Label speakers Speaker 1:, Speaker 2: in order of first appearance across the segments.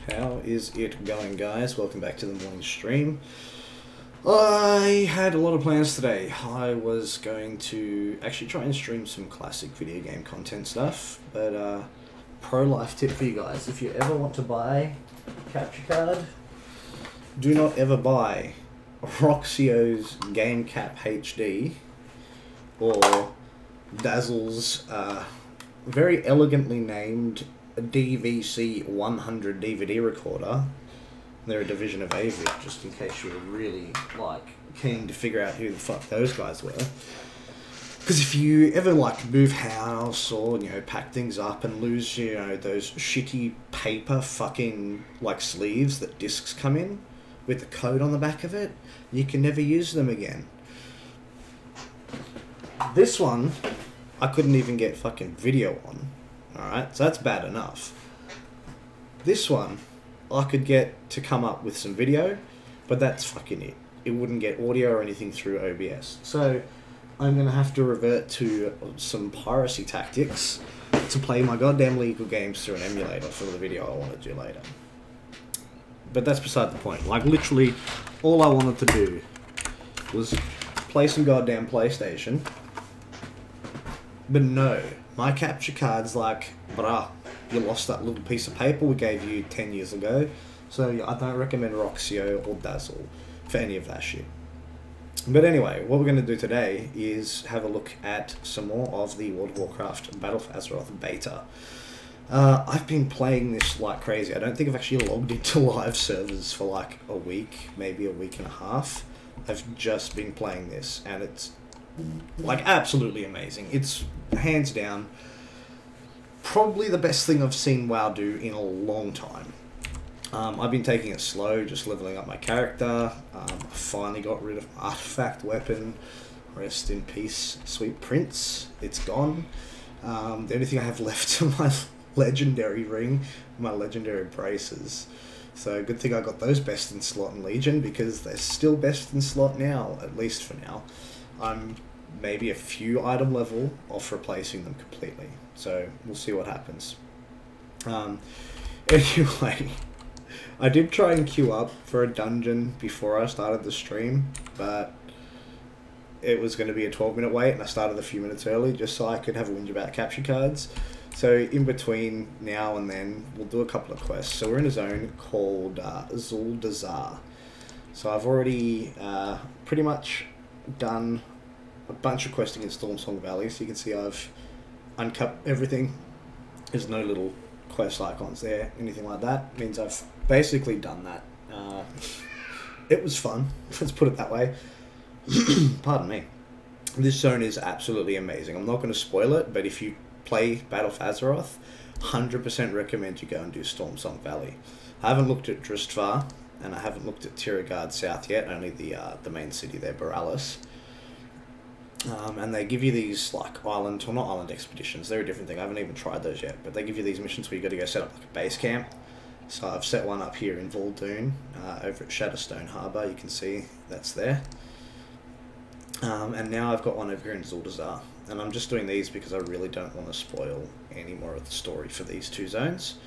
Speaker 1: How is it going, guys? Welcome back to the morning stream. I had a lot of plans today. I was going to actually try and stream some classic video game content stuff, but pro life tip for you guys: if you ever want to buy a capture card, do not ever buy Roxio's Game Cap HD or Dazzle's very elegantly named DVC 100 DVD recorder. They're a division of AVIC, just in case you were really keen to figure out who the fuck those guys were. Because if you ever move house or pack things up and lose those shitty paper fucking sleeves that discs come in with the code on the back of it, you can never use them again. This one I couldn't even get fucking video on. Alright, so that's bad enough. This one I could get to come up with some video, but that's fucking it. It wouldn't get audio or anything through OBS. So I'm going to have to revert to some piracy tactics to play my goddamn legal games through an emulator for the video I want to do later. But that's beside the point. Literally, all I wanted to do was play some goddamn PlayStation. But no, my capture card's bruh, you lost that little piece of paper we gave you 10 years ago, so I don't recommend Roxio or Dazzle for any of that shit. But anyway, what we're going to do today is have a look at some more of the World of Warcraft Battle for Azeroth beta. I've been playing this like crazy. I don't think I've actually logged into live servers for a week, maybe a week and a half. I've just been playing this, and it's absolutely amazing. It's hands down probably the best thing I've seen WoW do in a long time. I've been taking it slow, just leveling up my character. I finally got rid of my artifact weapon. Rest in peace, sweet prince. It's gone. The only thing I have left are my legendary ring, my legendary braces. So good thing I got those best in slot in Legion, because they're still best in slot now, at least for now. I'm maybe a few item level off replacing them completely, so we'll see what happens. Anyway, I did try and queue up for a dungeon before I started the stream, but it was going to be a 12-minute wait, and I started a few minutes early just so I could have a whinge about capture cards. So in between now and then, we'll do a couple of quests. So we're in a zone called Zuldazar. So I've already pretty much done a bunch of questing in Stormsong Valley, so you can see I've uncut everything. There's no little quest icons there, anything like that. It means I've basically done that. It was fun, let's put it that way. Pardon me. This zone is absolutely amazing. I'm not going to spoil it, but if you play Battle for Azeroth, 100% recommend you go and do Stormsong Valley. I haven't looked at Dristvar, and I haven't looked at Tiragard South yet, only the main city there, Boralis. And they give you these island, well, not island expeditions, they're a different thing, I haven't even tried those yet, but they give you these missions where you got to go set up a base camp. So I've set one up here in Voldoon, over at Shadowstone Harbour, you can see that's there. And now I've got one over here in Zuldazar, and I'm just doing these because I really don't want to spoil any more of the story for these two zones.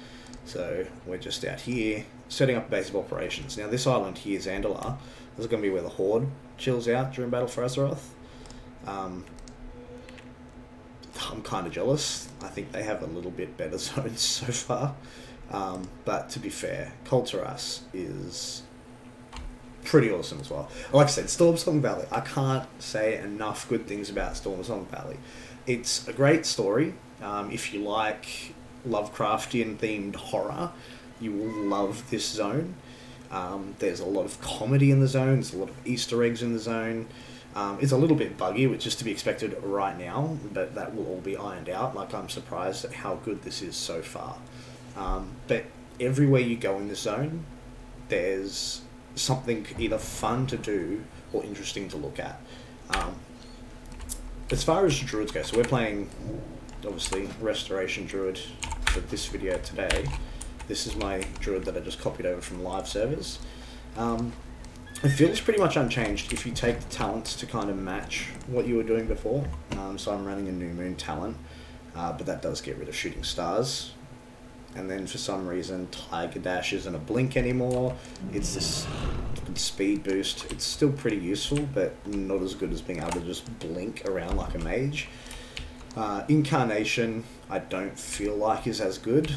Speaker 1: So we're just out here setting up a base of operations. Now this island here, Zandalar, this is going to be where the Horde chills out during Battle for Azeroth. I'm kind of jealous. I think they have a little bit better zones so far. But to be fair, Kulturas is pretty awesome as well. Like I said, Stormsong Valley, I can't say enough good things about Stormsong Valley. It's a great story. If you like Lovecraftian themed horror, you will love this zone. There's a lot of comedy in the zone, there's a lot of Easter eggs in the zone. It's a little bit buggy, which is to be expected right now, but that will all be ironed out. I'm surprised at how good this is so far. But everywhere you go in the zone, there's something either fun to do or interesting to look at. As far as Druids go, so we're playing, obviously, Restoration Druid for this video today. This is my Druid that I just copied over from live servers. It feels pretty much unchanged if you take the talents to kind of match what you were doing before. So I'm running a New Moon talent, but that does get rid of Shooting Stars. and then for some reason Tiger Dash isn't a blink anymore. It's this speed boost. It's still pretty useful, but not as good as being able to just blink around like a mage. Incarnation, I don't feel like is as good,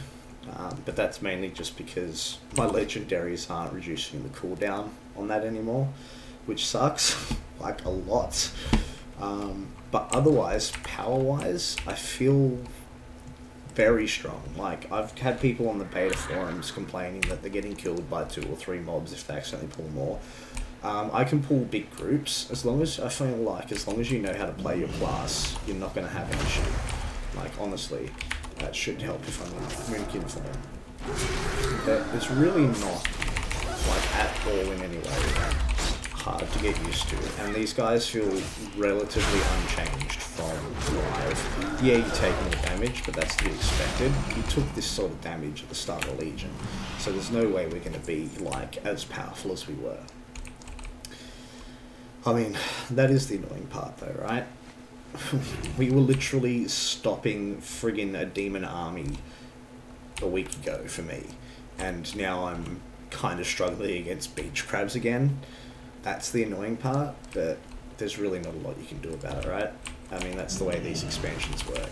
Speaker 1: but that's mainly just because my legendaries aren't reducing the cooldown on that anymore, which sucks, like a lot. But otherwise, power-wise, I feel very strong. Like, I've had people on the beta forums complaining that they're getting killed by 2 or 3 mobs if they accidentally pull more. I can pull big groups, as long as, I feel like, as long as you know how to play your class, you're not going to have an issue. Like, honestly, that should help if I'm in Moonkin form. But it's really not, like, at all in any way hard to get used to. And these guys feel relatively unchanged from live. Yeah, you take more damage, but that's to be expected. You took this sort of damage at the start of Legion, so there's no way we're going to be, like, as powerful as we were. I mean, that is the annoying part though, right? We were literally stopping friggin' a demon army a week ago for me, and now I'm kind of struggling against beach crabs again. That's the annoying part, but there's really not a lot you can do about it, right? I mean, that's the way these expansions work.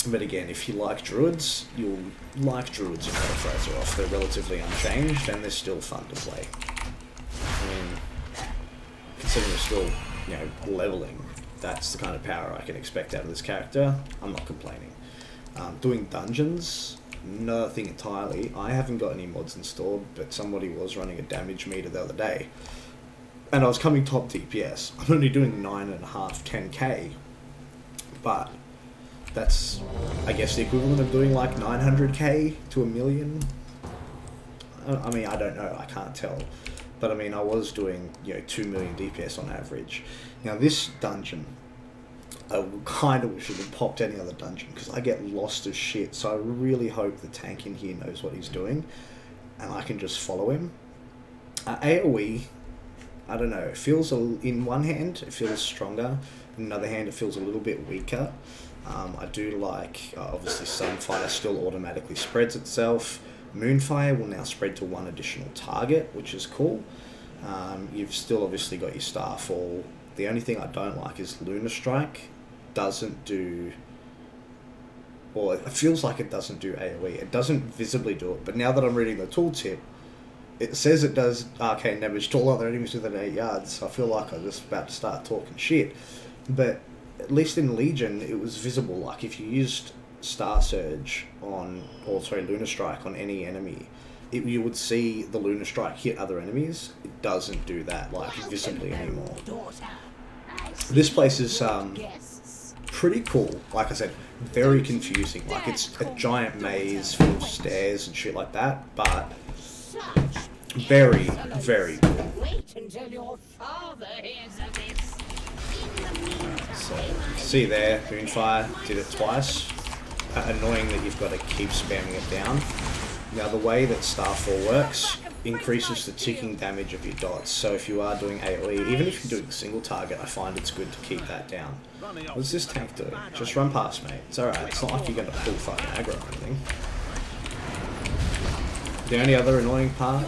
Speaker 1: But again, if you like druids, you'll like druids in Azeroth. They're relatively unchanged, and they're still fun to play. I mean, considering we're still, you know, leveling, that's the kind of power I can expect out of this character. I'm not complaining. Doing dungeons, another thing entirely. I haven't got any mods installed, but somebody was running a damage meter the other day, and I was coming top DPS. I'm only doing 9.5, 10k, but that's, I guess, the equivalent of doing like 900k to a million. I mean, I don't know, I can't tell. But I mean, I was doing, you know, 2 million DPS on average. Now this dungeon, I kind of wish it had popped any other dungeon, because I get lost as shit. So I really hope the tank in here knows what he's doing, and I can just follow him. AoE, I don't know, it feels, in one hand, it feels stronger. In another hand, it feels a little bit weaker. I do like, obviously Sunfire still automatically spreads itself. Moonfire will now spread to 1 additional target, which is cool. You've still obviously got your Starfall. The only thing I don't like is Lunar Strike doesn't do, or it feels like it doesn't do AoE. It doesn't visibly do it, but now that I'm reading the tooltip, it says it does arcane damage to all other enemies within 8 yards. So I feel like I'm just about to start talking shit. But at least in Legion, it was visible. Like if you used Star Surge on, or sorry, Lunar Strike on any enemy, you would see the Lunar Strike hit other enemies. It doesn't do that, like, visibly anymore. This place is pretty cool. Like I said, very confusing. Like, it's a giant maze full of stairs and shit like that, but very, very cool. So, see there, Moonfire did it twice. Annoying that you've got to keep spamming it down. Now the way that Starfall works increases the ticking damage of your dots, so if you are doing AoE, even if you're doing single target, I find it's good to keep that down. What's this tank doing? Just run past, mate. It's alright, it's not like you're going to pull fucking aggro or anything. The only other annoying part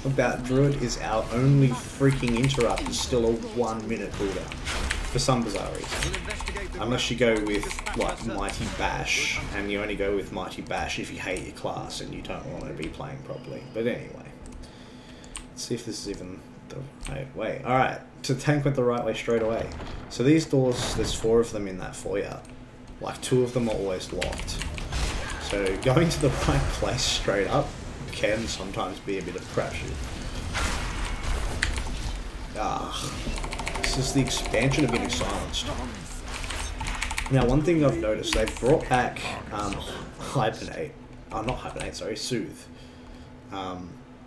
Speaker 1: about Druid is our only freaking interrupt is still a 1 minute cooldown. For some bizarre reason. Unless you go with, like, Mighty Bash, and you only go with Mighty Bash if you hate your class and you don't want to be playing properly. But anyway. Let's see if this is even the right way. Alright, to tank went the right way straight away. So these doors, there's 4 of them in that foyer. Like, 2 of them are always locked. So going to the right place straight up can sometimes be a bit of a crapshoot. This is the expansion of getting silenced. Now, one thing I've noticed, they've brought back Hibernate. Not Hibernate, sorry, Soothe.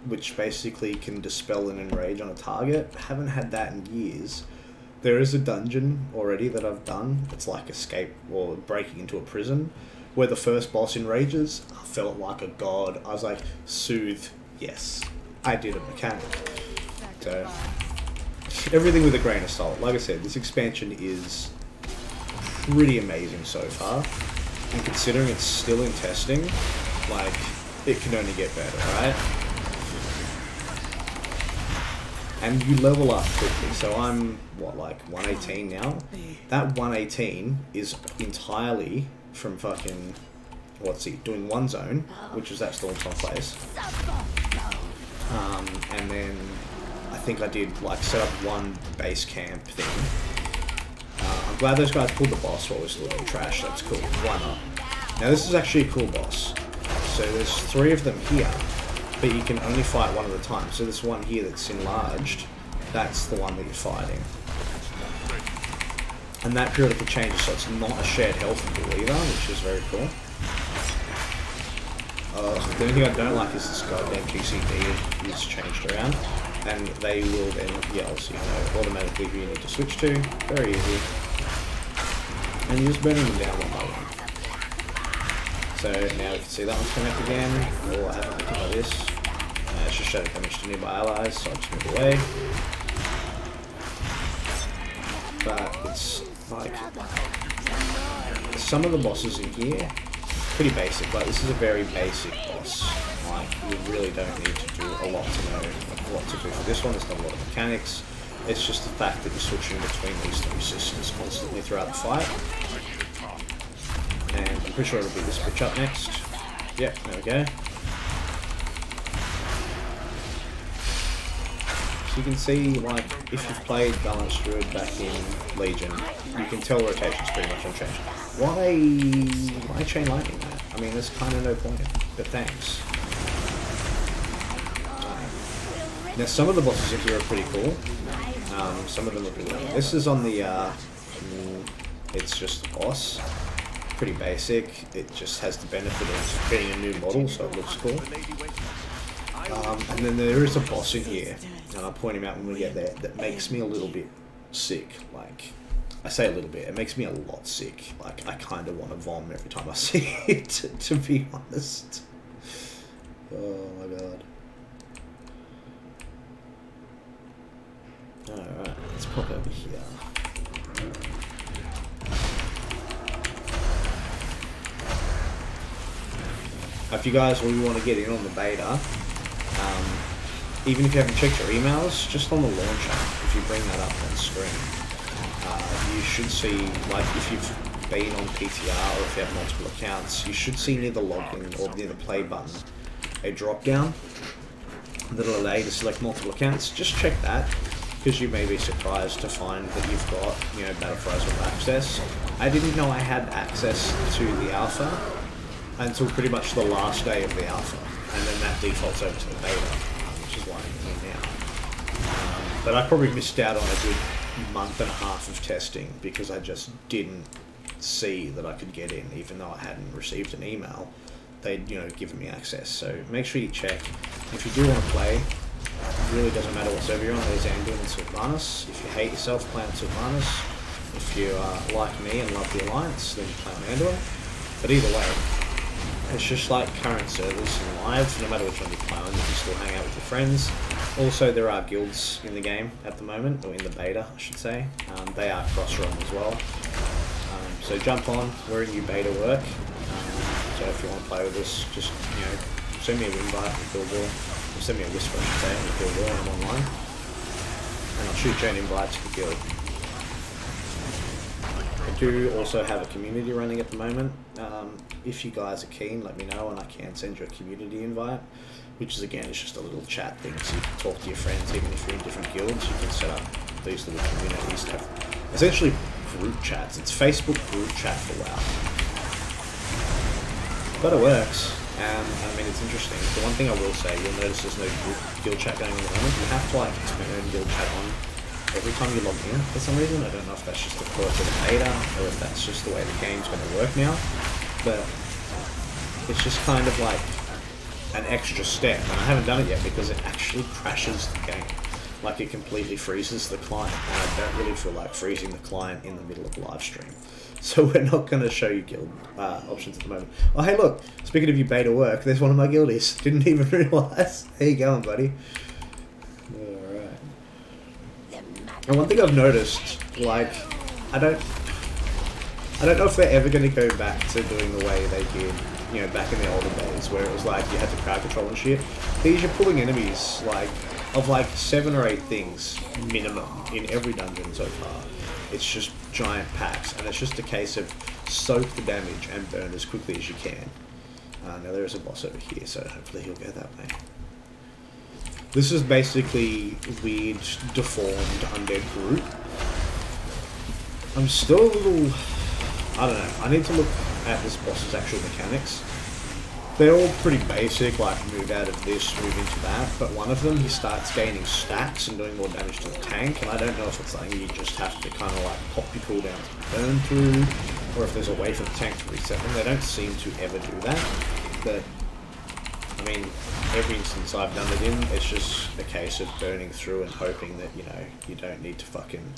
Speaker 1: Which basically can dispel and enrage on a target. I haven't had that in years. There is a dungeon already that I've done. It's like escape or breaking into a prison, where the first boss enrages. I felt like a god. I was like, Soothe, yes. I did a mechanic. So, everything with a grain of salt. Like I said, this expansion is pretty amazing so far. And considering it's still in testing, like, it can only get better, right? And you level up quickly, so I'm, what, like 118 now? That 118 is entirely from fucking, what's he, doing one zone, which is that Stormstorm place. And then I think I did, like, set up one base camp thing. I'm glad those guys pulled the boss while we're still doing trash, that's cool, why not? Now this is actually a cool boss. So there's 3 of them here, but you can only fight one at a time. So this one here that's enlarged, that's the one that you're fighting. And that periodically changes, so it's not a shared health pool either, which is very cool. The only thing I don't like is this goddamn GCD is changed around. And they will then yell, so you know automatically who you need to switch to. Very easy. And you're just burning them down one by one. So now you can see that one's coming up again, or I have it like this. It's just shadow damage to nearby allies, so I just move away. But it's like, some of the bosses in here, pretty basic. Like, this is a very basic boss. Like, you really don't need to do a lot to know what to do for this one. There's not a lot of mechanics. It's just the fact that you're switching between these 3 systems constantly throughout the fight. And I'm pretty sure it'll be this bitch up next. Yep, there we go. So you can see, like, if you've played Balanced Druid back in Legion, you can tell rotation's pretty much unchanged. Why chain lightning that? I mean, there's kind of no point, but thanks. Now, some of the bosses in here are pretty cool. Some of them are pretty cool. This is on the, it's just a boss. Pretty basic. It just has the benefit of being a new model, so it looks cool. And then there is a boss in here, and I'll point him out when we get there, that makes me a little bit sick. Like, I say a little bit, it makes me a lot sick. Like, I kind of want to vomit every time I see it, to be honest. Oh my god. Alright, let's pop over here. If you guys really want to get in on the beta, even if you haven't checked your emails, just on the launcher, if you bring that up on screen, you should see, like, if you've been on PTR or if you have multiple accounts, you should see near the login or near the play button a drop down that'll allow you to select multiple accounts. Just check that, because you may be surprised to find that you've got, you know, Battlefries with access. I didn't know I had access to the alpha until pretty much the last day of the alpha, and then that defaults over to the beta, which is why I'm here now. But I probably missed out on a good month and a half of testing because I just didn't see that I could get in, even though I hadn't received an email. They'd, you know, given me access. So make sure you check. If you do want to play, it really doesn't matter what server you're on. There's Anduin and Sylvanas. If you hate yourself, play on Sylvanas. If you are like me and love the Alliance, then play on Anduin. But either way, it's just like current servers and live, no matter which one you play on, you can still hang out with your friends. Also, there are guilds in the game at the moment, or in the beta, I should say. They are cross-realm as well. So jump on, we're in new beta work. So if you want to play with us, just, you know, send me a invite with Guild War, or send me a whisper, I should say, with Guild War, I'm online. And I'll shoot you an invite to the guild. I do also have a community running at the moment. If you guys are keen, let me know and I can send you a community invite, which is, again, it's just a little chat thing, so you can talk to your friends. Even if you're in different guilds, you can set up these little communities to have essentially group chats. It's Facebook group chat for WoW. But it works. I mean, it's interesting. The one thing I will say, you'll notice there's no guild chat going on at the moment. You have to, like, turn guild chat on every time you log in for some reason. I don't know if that's just the quirk of the beta or if that's just the way the game's going to work now. But it's just kind of like an extra step. And I haven't done it yet because it actually crashes the game. Like, it completely freezes the client. And I don't really feel like freezing the client in the middle of a live stream. So we're not going to show you guild options at the moment. Oh, hey, look. Speaking of your beta work, there's one of my guildies. Didn't even realise. There you go, buddy. Alright. And one thing I've noticed, like, I don't know if they're ever going to go back to doing the way they did, you know, back in the older days, where it was like you had to crowd control and shit. These, you're pulling enemies, like, of like 7 or 8 things minimum in every dungeon so far. It's just giant packs, and it's just a case of soak the damage and burn as quickly as you can. Now there is a boss over here, so hopefully he'll go that way. This is basically weird, deformed undead group. I'm still a little... I don't know. I need to look at this boss's actual mechanics. They're all pretty basic, like move out of this, move into that, but one of them, he starts gaining stacks and doing more damage to the tank, and I don't know if it's something you just have to kind of like pop your cooldowns and burn through, or if there's a way for the tank to reset them. They don't seem to ever do that, but I mean, every instance I've done it in, it's just a case of burning through and hoping that, you know, you don't need to fucking,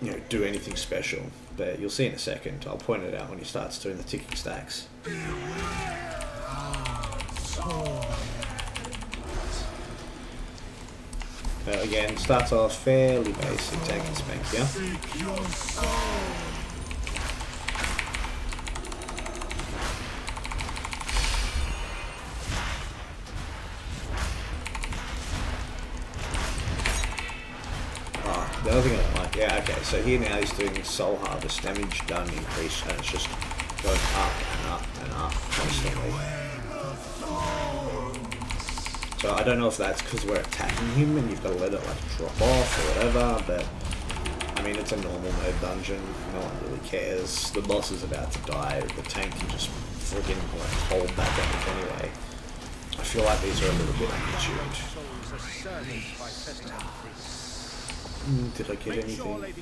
Speaker 1: you know, do anything special. But you'll see in a second. I'll point it out when he starts doing the ticking stacks. Again, starts off fairly basic, tank and spank, yeah? The other thing I don't like, yeah, okay, so here now he's doing soul harvest, damage done increase, and it's just going up and up and up constantly. So I don't know if that's because we're attacking him and you've got to let it like drop off or whatever, but I mean, it's a normal mode dungeon, no one really cares. The boss is about to die, the tank can just freaking like hold that damage anyway. I feel like these are a little bit untuned. Did I get anything?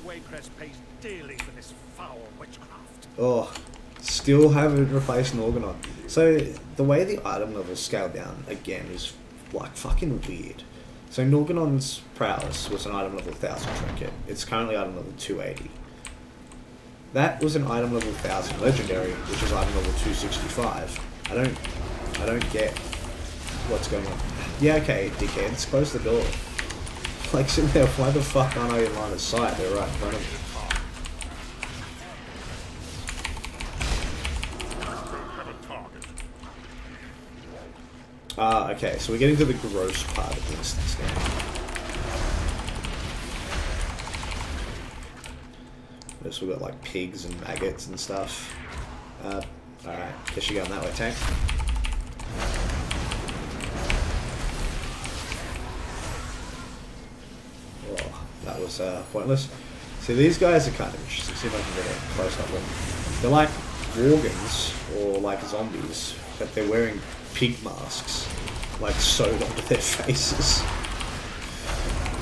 Speaker 1: Oh, still haven't replaced an Organon. So the way the item levels scale down again is like fucking weird. So Norganon's prowess was an item level 1000 trinket. It's currently item level 280. That was an item level 1000 legendary, which is item level 265. I don't get what's going on. Yeah, okay, dickheads, close the door. Like, sitting there, why the fuck aren't I in line of sight? They're right in front of me. Okay, so we're getting to the gross part of this now. So we've got, like, pigs and maggots and stuff. Alright, guess you're going that way, tank. That was pointless. See, these guys are kind of interesting. See if I can get a close up one. They're like organs or like zombies, but they're wearing pig masks, like sewed onto their faces.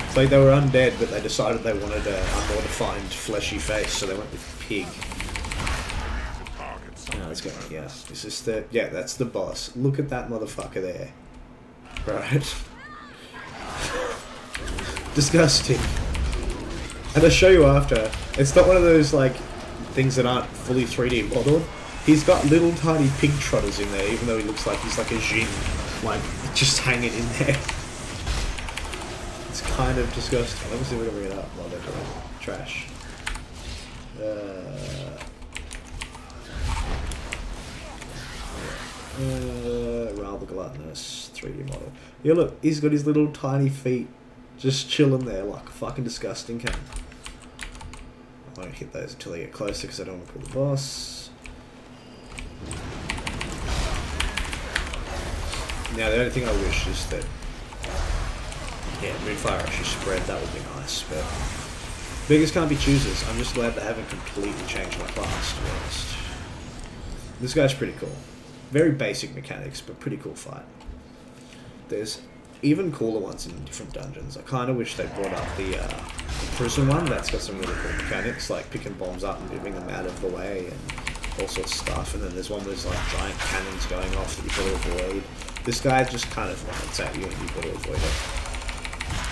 Speaker 1: It's like they were undead, but they decided they wanted a more defined fleshy face, so they went with pig. Oh, let's go. Yeah, this is the that's the boss. Look at that motherfucker there. Right. Disgusting. And I'll show you after. It's not one of those, like, things that aren't fully 3D modeled. He's got little tiny pig trotters in there, even though he looks like he's like a Jin. Like, just hanging in there. It's kind of disgusting. Let me see if we can bring it up while they're doing trash. Rather gluttonous 3D model. Yeah, look, he's got his little tiny feet just chilling there like a fucking disgusting cunt. I won't hit those until they get closer because I don't want to pull the boss. Now the only thing I wish is that, yeah, Moonfire actually spread, that would be nice, but beggars can't be choosers. I'm just glad they haven't completely changed my class, to be honest. This guy's pretty cool. Very basic mechanics, but pretty cool fight. There's even cooler ones in different dungeons. I kind of wish they brought up the prison one. That's got some really cool mechanics, like picking bombs up and moving them out of the way and all sorts of stuff. And then there's one where there's like giant cannons going off that you've got to avoid. This guy just kind of runs at you and you've got to avoid it.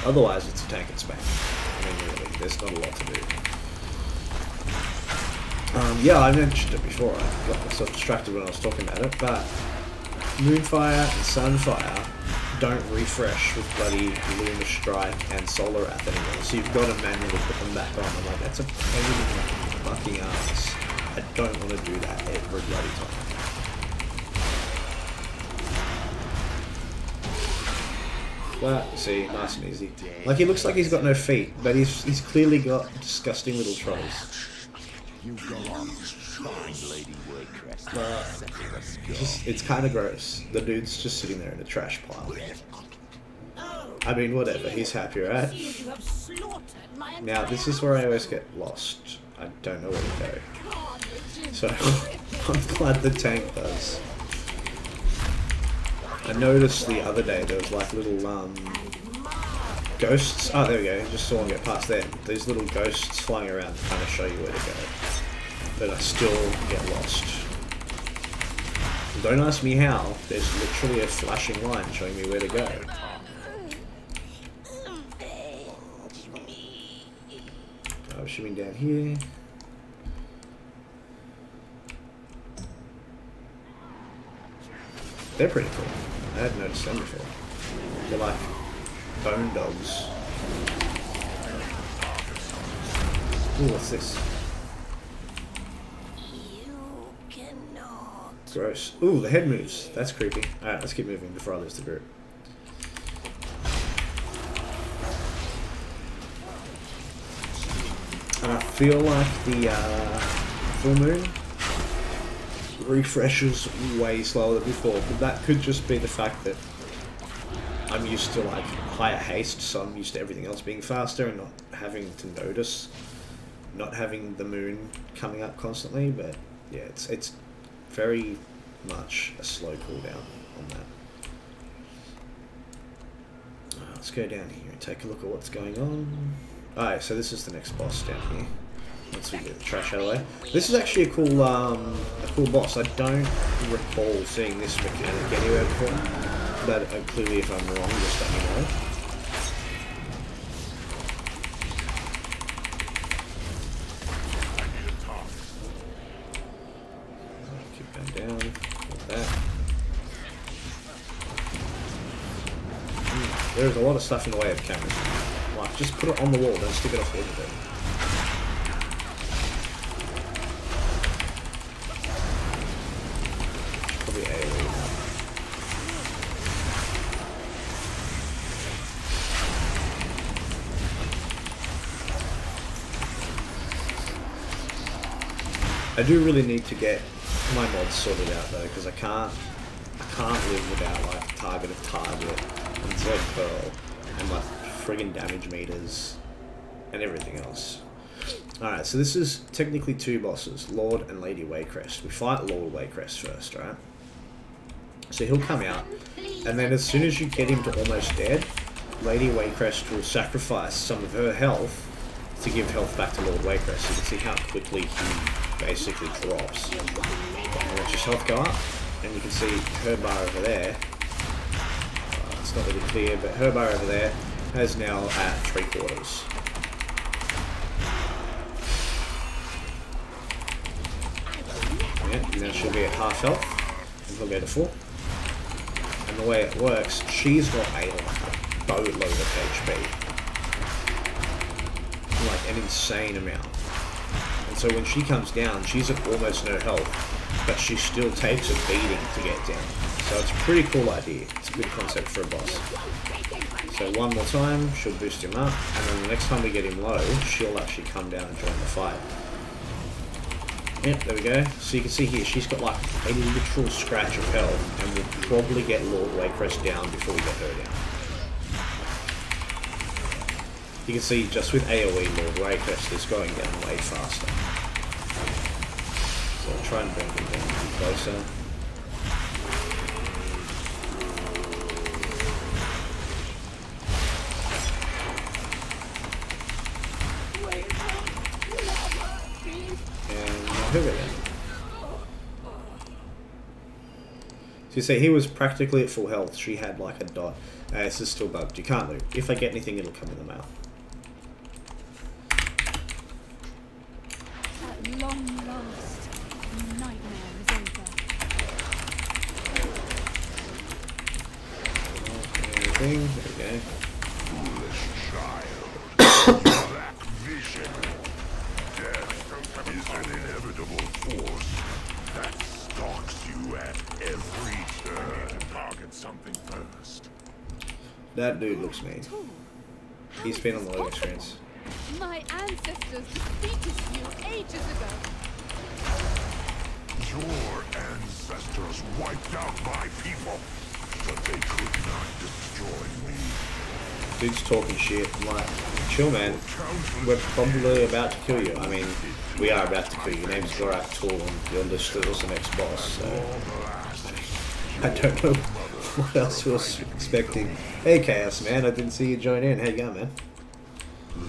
Speaker 1: Otherwise, it's a tank and spank. I mean, really, there's not a lot to do. Yeah, I mentioned it before. I got myself distracted when I was talking about it, but Moonfire and Sunfire don't refresh with bloody Lunar Strike and Solar Wrath anymore, so you've got to manually put them back on. I'm like, that's a pain. fucking ass. I don't want to do that every bloody time. But, see, nice and easy. Like, he looks like he's got no feet, but he's clearly got disgusting little toes. It's kind of gross. The dude's just sitting there in a trash pile. I mean, whatever. He's happy, right? Now, this is where I always get lost. I don't know where to go. So, I'm glad the tank does. I noticed the other day there was like little ghosts. Oh, there we go. Just saw one get past there. These little ghosts flying around to kind of show you where to go. But I still get lost. Don't ask me how. There's literally a flashing line showing me where to go. I'm shooting down here. They're pretty cool. I hadn't noticed them before. They're like bone dogs. Ooh, what's this? Gross. Ooh, the head moves. That's creepy. Alright, let's keep moving before I lose the group. And I feel like the full moon refreshes way slower than before, but that could just be the fact that I'm used to like higher haste, so I'm used to everything else being faster and not having to notice not having the moon coming up constantly. But yeah, it's very much a slow cooldown on that. Let's go down here and take a look at what's going on. Alright, so this is the next boss down here. Once we get the trash out of the way. This is actually a cool boss. I don't recall seeing this mechanic anywhere before, but clearly if I'm wrong, just let me know. Keep going down, like that. There's a lot of stuff in the way of cameras. Like, just put it on the wall, don't stick it off the edge of it. Probably AoE now. I do really need to get my mods sorted out though, because I can't live without like target of target and Zed Pearl and like friggin' damage meters and everything else. Alright, so this is technically two bosses, Lord and Lady Waycrest. We fight Lord Waycrest first, right? So he'll come out, and then as soon as you get him to almost dead, Lady Waycrest will sacrifice some of her health to give health back to Lord Waycrest. You can see how quickly he basically drops. And watch his health go up, and you can see her bar over there. It's not really clear, but her bar over there is now at 3/4. Yeah, now she'll be at half health, and he'll go to full. And the way it works, she's got a boatload of HP. Like an insane amount. And so when she comes down, she's at almost no health, but she still takes a beating to get down. So it's a pretty cool idea. It's a good concept for a boss. So one more time, she'll boost him up, and then the next time we get him low, she'll actually come down and join the fight. Yep, there we go. So you can see here, she's got like a literal scratch of health, and we'll probably get Lord Waycrest down before we get her down. You can see just with AoE, Lord Waycrest is going down way faster. So I'll try and bring him down a bit closer. So you see, he was practically at full health. She had like a dot. This is still bugged. You can't loot. If I get anything, it'll come in the mail.
Speaker 2: At long last, the nightmare is over.
Speaker 1: Anything? There we go.
Speaker 3: Foolish child. Black vision. Death An inevitable force that stalks you at every turn. Target something first.
Speaker 1: That dude looks mean. He's been on the low experience.
Speaker 2: My ancestors defeated you ages ago.
Speaker 3: Your ancestors wiped out my people, but they could not destroy me.
Speaker 1: Dude's talking shit. I'm like, chill, man. We're probably about to kill you. I mean, we are about to kill you. Your name's Gorak Tool, and you're listed as the next boss, so... I don't know what else I was expecting. Hey, Chaos, man. I didn't see you join in. How you going, man?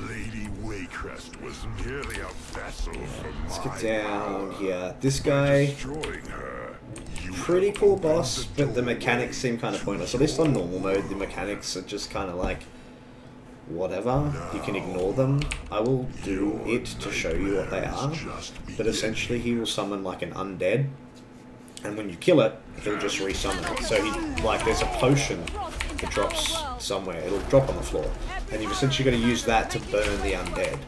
Speaker 3: Lady Waycrest was merely a vessel for
Speaker 1: Let's
Speaker 3: my
Speaker 1: get down
Speaker 3: power.
Speaker 1: here. This guy...
Speaker 3: Destroying her, you
Speaker 1: Pretty
Speaker 3: have
Speaker 1: cool
Speaker 3: opened
Speaker 1: boss,
Speaker 3: the
Speaker 1: but the
Speaker 3: door
Speaker 1: mechanics seem kind of pointless. At least on normal mode, the mechanics are just kind of like... whatever. You can ignore them. I will do it to show you what they are. But essentially, he will summon like an undead. And when you kill it, he'll just resummon it. So he, like, there's a potion that drops somewhere. It'll drop on the floor. And you've essentially got to use that to burn the undead.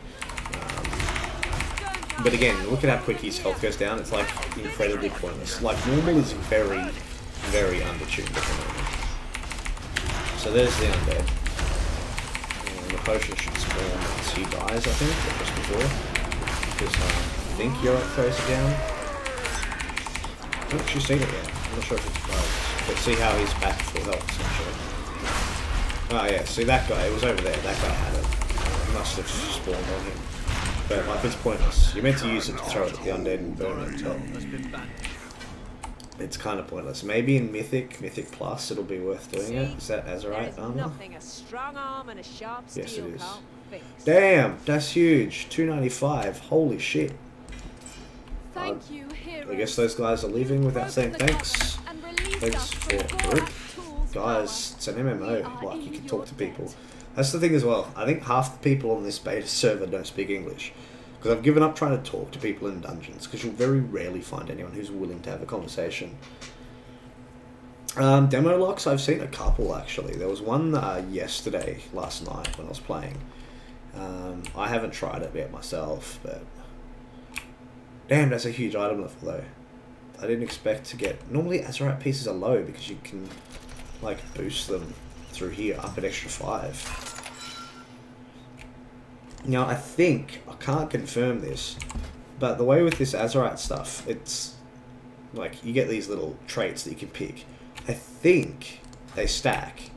Speaker 1: But again, look at how quick his health goes down. It's like incredibly pointless. Like, normal is very, very undertuned at the moment. So there's the undead. And the potion should spawn once he dies, I think, or just before. Because I think Yorick throws it down. I haven't actually seen it yet. I'm not sure if it's bugged. But see how he's back full health, essentially. Oh yeah, see that guy, it was over there. That guy had it. It must have spawned on him. But like, it's pointless. You're meant to use it to throw it at the undead and burn it on top. It's kind of pointless. Maybe in Mythic Plus, it'll be worth doing it. Is that Azeroth armor?
Speaker 4: Nothing a strong arm and a sharp steel
Speaker 1: Yes, it is.
Speaker 4: can't fix.
Speaker 1: Damn, that's huge. 295. Holy shit.
Speaker 2: Thank you, hero.
Speaker 1: I guess those guys are leaving without saying thanks. Thanks for group. Guys, it's an MMO. Like, you can talk to people. That's the thing as well. I think half the people on this beta server don't speak English. Because I've given up trying to talk to people in dungeons. Because you'll very rarely find anyone who's willing to have a conversation. Demo locks, I've seen a couple actually. There was one yesterday, last night, when I was playing. I haven't tried it yet myself, but... Damn, that's a huge item level though. I didn't expect to get... Normally Azeroth pieces are low because you can, like, boost them through here up an extra 5. Now, I think... I can't confirm this, but the way with this Azeroth stuff, it's... like, you get these little traits that you can pick. I think they stack.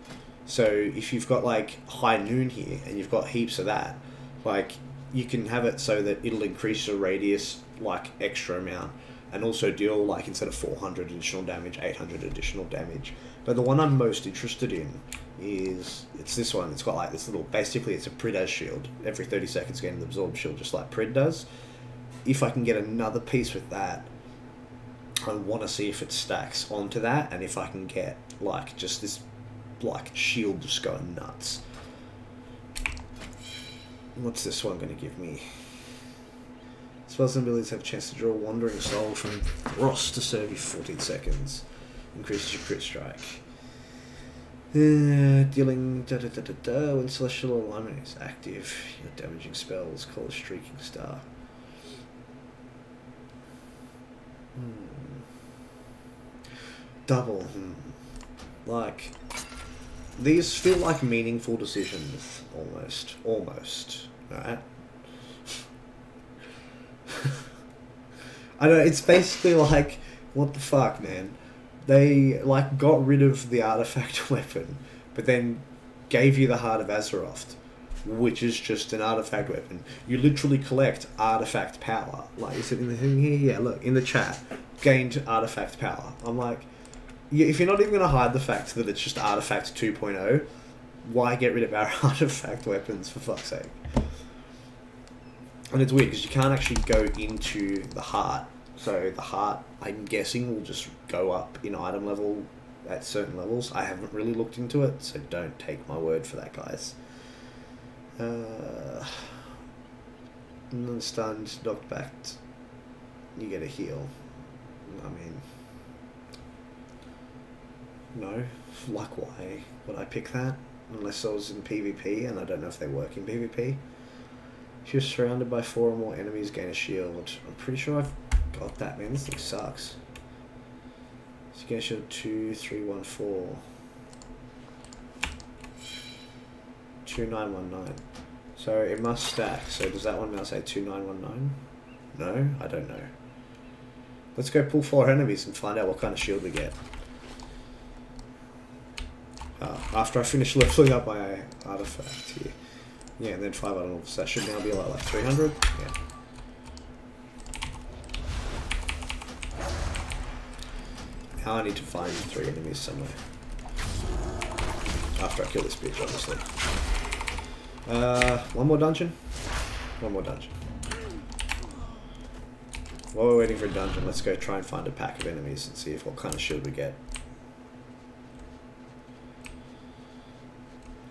Speaker 1: So, if you've got, like, High Noon here, and you've got heaps of that, like, you can have it so that it'll increase your radius, like, extra amount, and also deal, like, instead of 400 additional damage, 800 additional damage. But the one I'm most interested in is, it's this one. It's got, like, this little, basically it's a Prid shield. Every 30 seconds getting an absorb shield, just like Prid does. If I can get another piece with that, I want to see if it stacks onto that, and if I can get, like, just this, like, shield just going nuts. What's this one going to give me? Spells and abilities have a chance to draw Wandering Soul from Ross to serve you for 14 seconds. Increases your crit strike. Dealing when Celestial Alignment is active. Your damaging spells call a Streaking Star. Double. Like, these feel like meaningful decisions, almost. Almost. Right? I don't know, it's basically like, what the fuck, man? They, like, got rid of the artifact weapon, but then gave you the Heart of Azeroth, which is just an artifact weapon. You literally collect artifact power. Like, is it in the thing here? Yeah, look, in the chat. Gained artifact power. I'm like, if you're not even going to hide the fact that it's just artifact 2.0, why get rid of our artifact weapons, for fuck's sake? And it's weird because you can't actually go into the heart. So the heart, I'm guessing, will just go up in item level at certain levels. I haven't really looked into it, so don't take my word for that, guys. Non-stunned, knocked back. You get a heal. I mean, no. Like, why would I pick that? Unless I was in PvP, and I don't know if they work in PvP. If you're surrounded by 4 or more enemies, gain a shield. I'm pretty sure I've got that, man. This thing sucks. So gain a shield 2, 3, 1, 4. 2919. So it must stack. So does that one now say 2919? No? I don't know. Let's go pull 4 enemies and find out what kind of shield we get. After I finish leveling up my artifact here. Yeah, and then 5 animals. That should now be like 300. Yeah. Now I need to find 3 enemies somewhere. After I kill this bitch, obviously. One more dungeon? One more dungeon. While we're waiting for a dungeon, let's go try and find a pack of enemies and see what kind of shield we get.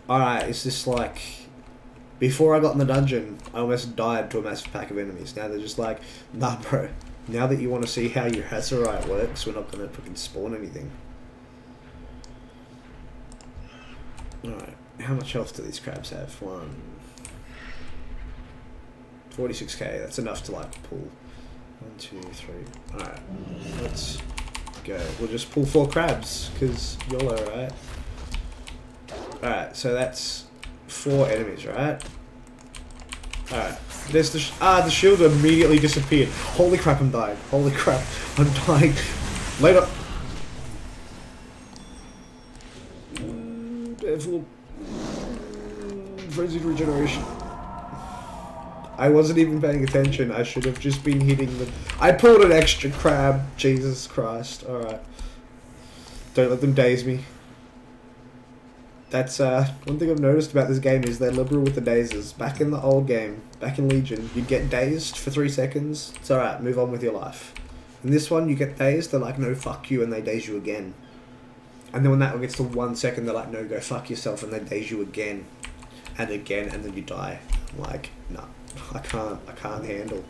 Speaker 1: Alright, is this like... Before I got in the dungeon, I almost died to a massive pack of enemies. Now they're just like, nah bro, now that you want to see how your Azeroth works, we're not going to fucking spawn anything. Alright, how much health do these crabs have? 46k, that's enough to like pull. 1, 2, 3. Alright, let's go. We'll just pull 4 crabs, because YOLO, right? Alright, so that's 4 enemies, right? Alright, there's the the shield immediately disappeared. Holy crap, I'm dying. Holy crap, I'm dying. Later. Devil. Frenzied regeneration. I wasn't even paying attention. I should have just been hitting them. I pulled an extra crab. Jesus Christ. Alright. Don't let them daze me. That's one thing I've noticed about this game is they're liberal with the dazes. Back in the old game, back in Legion, you'd get dazed for 3 seconds. It's alright, move on with your life. In this one, you get dazed, they're like, no, fuck you, and they daze you again. And then when that one gets to 1 second, they're like, no, go fuck yourself, and they daze you again. And again, and then you die. I'm like, no, I can't handle.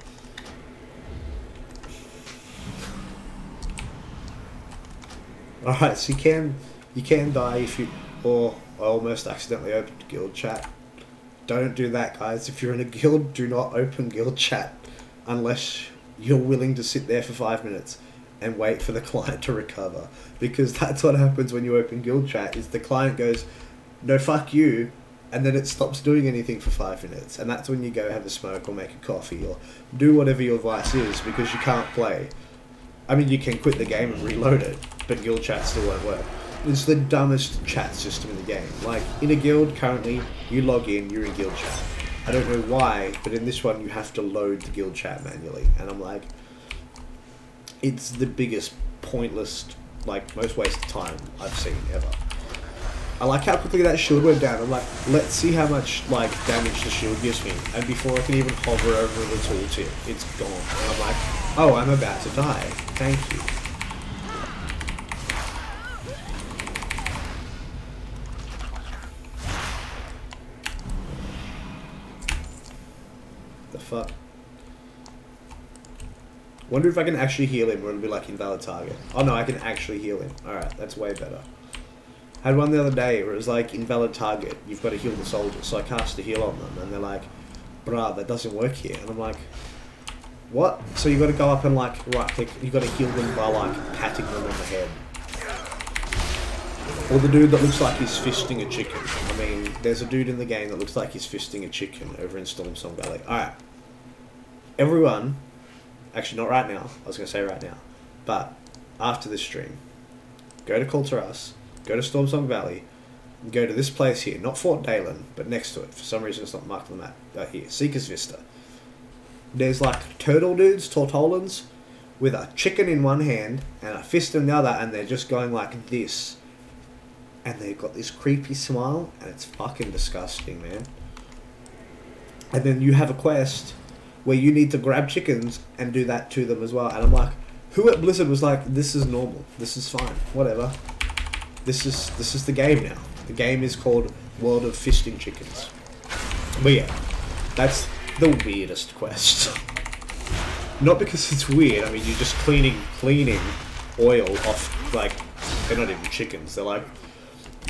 Speaker 1: Alright, so you can die if you... Or I almost accidentally opened guild chat. Don't do that, guys. If you're in a guild, do not open guild chat unless you're willing to sit there for 5 minutes and wait for the client to recover. Because that's what happens when you open guild chat, is the client goes, no, fuck you, and then it stops doing anything for 5 minutes. And that's when you go have a smoke or make a coffee or do whatever your vice is, because you can't play. I mean, you can quit the game and reload it, but guild chat still won't work. It's the dumbest chat system in the game. Like, in a guild, currently, you log in, you're in guild chat. I don't know why, but in this one, you have to load the guild chat manually. And I'm like, it's the biggest, pointless, like, most waste of time I've seen ever. I like how quickly that shield went down. I'm like, let's see how much, like, damage the shield gives me. And before I can even hover over the tooltip, it's gone. And I'm like, oh, I'm about to die. Thank you. Fuck. Wonder if I can actually heal him or it'll be like invalid target. Oh no, I can actually heal him. Alright, that's way better. I had one the other day where it was like invalid target. You've got to heal the soldiers. So I cast a heal on them and they're like, bruh, that doesn't work here. And I'm like, what? So you got to go up and like right click. You got to heal them by like patting them on the head. Or the dude that looks like he's fisting a chicken. I mean, there's a dude in the game that looks like he's fisting a chicken over in Stormsong Valley. Alright. Everyone, actually not right now, I was going to say right now, but after this stream, go to Kulturas, go to Stormsong Valley, and go to this place here, not Fort Dalen, but next to it. For some reason it's not marked on the map. Here, Seeker's Vista. There's like turtle dudes, tortolans, with a chicken in one hand and a fist in the other, and they're just going like this. And they've got this creepy smile, and it's fucking disgusting, man. And then you have a quest where you need to grab chickens and do that to them as well. And I'm like, who at Blizzard was like, this is normal, this is fine, whatever. This is the game now. The game is called World of Fisting Chickens. But yeah, that's the weirdest quest. Not because it's weird, I mean, you're just cleaning oil off, like, they're not even chickens, they're like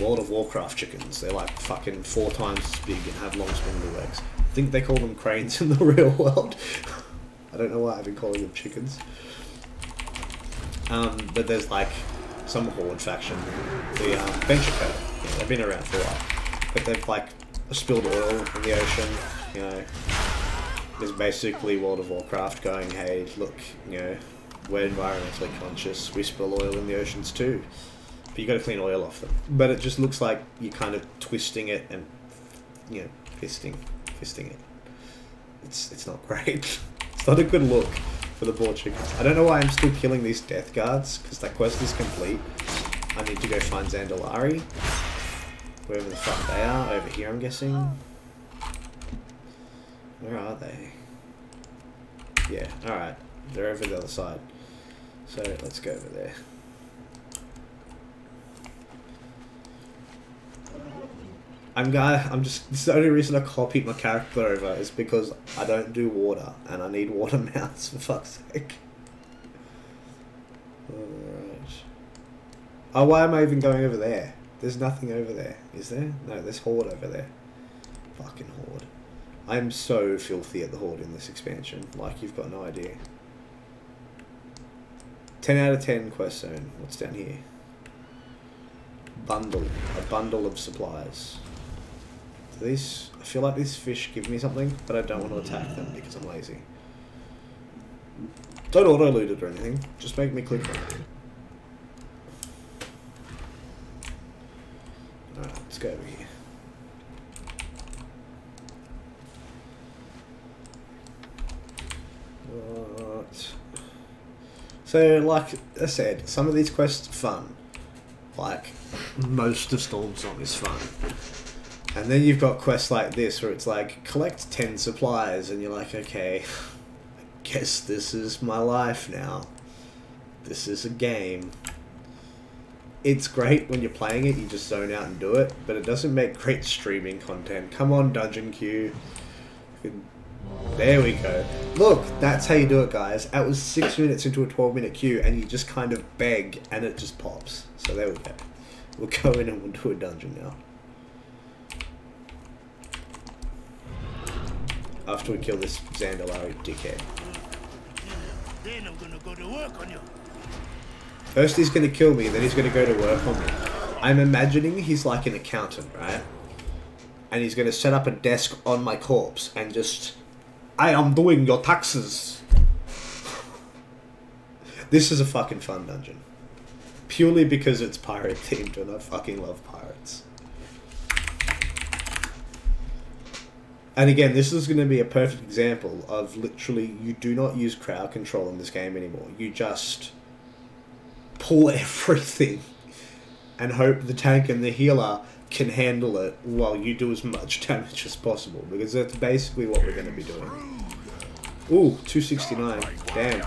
Speaker 1: World of Warcraft chickens. They're like fucking 4 times as big and have long spindly legs. think they call them cranes in the real world. I don't know why I've been calling them chickens. But there's like some horde faction, the Venture Code. Yeah, they've been around for a while, but they've like spilled oil in the ocean. You know, there's basically World of Warcraft going, hey, look, you know, we're environmentally conscious. We spill oil in the oceans too, but you got to clean oil off them. But it just looks like you're kind of twisting it and, you know, fisting it. It's not great. It's not a good look for the boar chickens. I don't know why I'm still killing these death guards, because that quest is complete. I need to go find Zandalari, wherever the fuck they are. Over here, I'm guessing. Where are they? Yeah, alright. They're over the other side. So, let's go over there. This is the only reason I copied my character over is because I don't do water, and I need water mounts, for fuck's sake. Alright. Oh, why am I even going over there? There's nothing over there, is there? No, there's Horde over there. Fucking Horde. I'm so filthy at the Horde in this expansion, like you've got no idea. 10 out of 10 quest zone. What's down here? Bundle. A bundle of supplies. These, I feel like these fish give me something, but I don't want to attack them because I'm lazy. Don't auto-loot it or anything, just make me click on it. Alright, let's go over here. What? So, like I said, some of these quests are fun. Like, most of Stormsong is fun. And then you've got quests like this, where it's like, collect 10 supplies, and you're like, okay, I guess this is my life now. This is a game. It's great when you're playing it, you just zone out and do it, but it doesn't make great streaming content. Come on, Dungeon Queue. There we go. Look, that's how you do it, guys. That was 6 minutes into a 12-minute queue, and you just kind of beg, and it just pops. So there we go. We'll go in and we'll do a dungeon now. After we kill this Zandalari dickhead.
Speaker 3: Then I'm gonna go to work on you.
Speaker 1: First he's gonna kill me, then he's gonna go to work on me. I'm imagining he's like an accountant, right? And he's gonna set up a desk on my corpse and just... I am doing your taxes. This is a fucking fun dungeon. Purely because it's pirate themed and I fucking love pirates. And again, this is going to be a perfect example of literally you do not use crowd control in this game anymore. You just pull everything and hope the tank and the healer can handle it while you do as much damage as possible, because that's basically what we're going to be doing. Ooh, 269. Damn.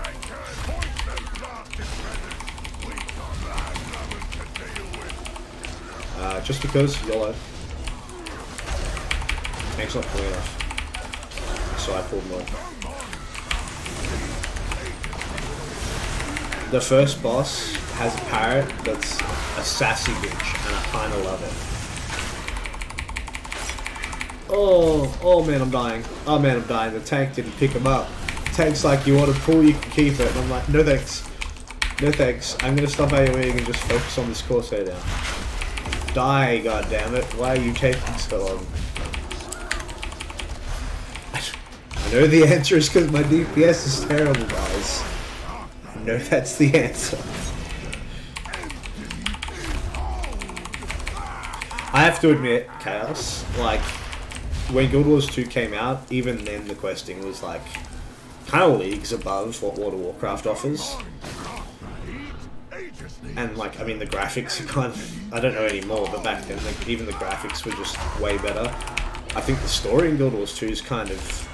Speaker 1: Just because, YOLO. Tank's not pulling enough. So I pulled more. The first boss has a parrot that's a sassy bitch, and I kinda love it. Oh man, I'm dying. Oh man, I'm dying. The tank didn't pick him up. The tank's like, you want to pull, you can keep it. And I'm like, no thanks. No thanks. I'm gonna stop AoEing and just focus on this Corsair now. Die, goddammit. Why are you taking so long? I know the answer is because my DPS is terrible, guys. I know that's the answer. I have to admit, Chaos, like, when Guild Wars 2 came out, even then the questing was like, kind of leagues above what World of Warcraft offers. And like, I mean, the graphics are kind of, I don't know anymore, but back then, like, even the graphics were just way better. I think the story in Guild Wars 2 is kind of,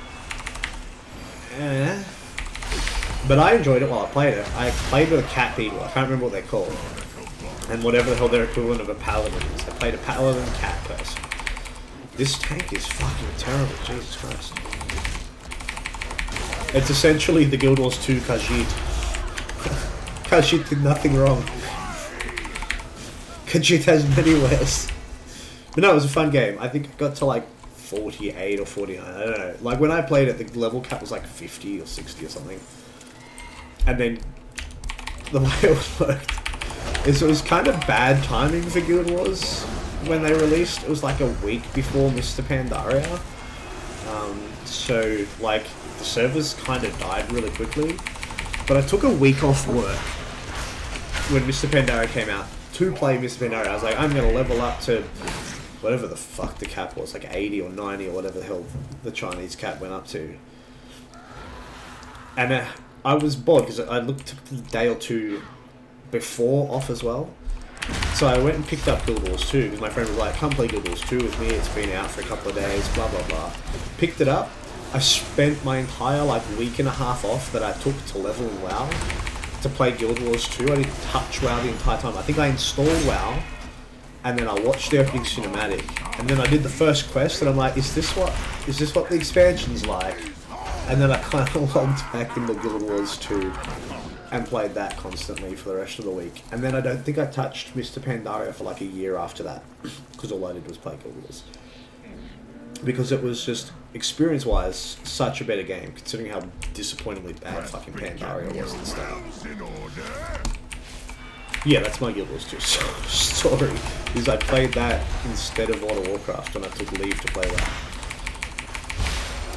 Speaker 1: but I enjoyed it while I played it. I played with a cat people, I can't remember what they're called, and whatever the hell their equivalent of a paladin is. I played a paladin cat person. This tank is fucking terrible, Jesus Christ. It's essentially the Guild Wars 2 Khajiit. Khajiit did nothing wrong. Khajiit has many ways. But no, it was a fun game. I think I got to like 48 or 49. I don't know. Like when I played it, the level cap was like 50 or 60 or something. And then the way it worked is it was kind of bad timing for Guild Wars when they released. It was like a week before Mr. Pandaria. So like the servers kind of died really quickly. But I took a week off work when Mr. Pandaria came out to play Mr. Pandaria. I was like, I'm going to level up to whatever the fuck the cap was, like 80 or 90 or whatever the hell the Chinese cap went up to. And I was bored because I looked a day or two before off as well. So I went and picked up Guild Wars 2 because my friend was like, come play Guild Wars 2 with me, it's been out for a couple of days, blah blah blah. Picked it up. I spent my entire like week and a half off that I took to level in WoW to play Guild Wars 2. I didn't touch WoW the entire time. I think I installed WoW and then I watched the opening cinematic and then I did the first quest and I'm like, is this what the expansion's like? And then I kind of logged back into Guild Wars 2 and played that constantly for the rest of the week. And then I don't think I touched Mr. Pandaria for like a year after that because all I did was play Guild Wars. Because it was just, experience-wise, such a better game, considering how disappointingly bad fucking Pandaria was at the start. Yeah, that's my Guild Wars 2 story, is I played that instead of World of Warcraft when I took leave to play that.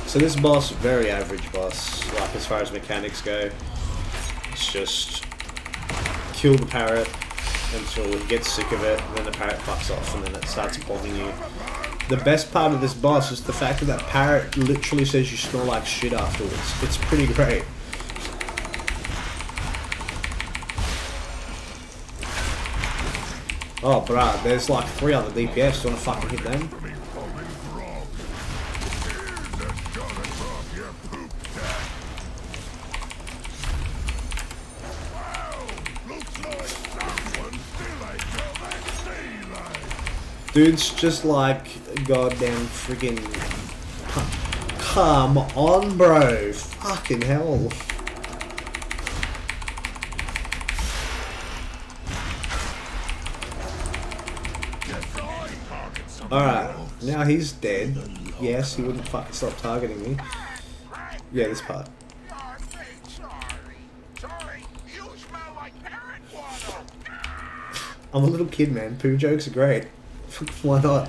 Speaker 1: So this boss, very average boss, like as far as mechanics go. It's just kill the parrot until it gets sick of it, and then the parrot fucks off, and then it starts bombing you. The best part of this boss is the fact that that parrot literally says you smell like shit afterwards. It's pretty great. Oh, bruh, there's like 3 other DPS. Do you want to fucking hit them? Dude's just like goddamn friggin'. Come on, bro. Fucking hell. Alright, now he's dead. Yes, he wouldn't fucking stop targeting me. Yeah, this part. I'm a little kid, man. Poo jokes are great. Why not?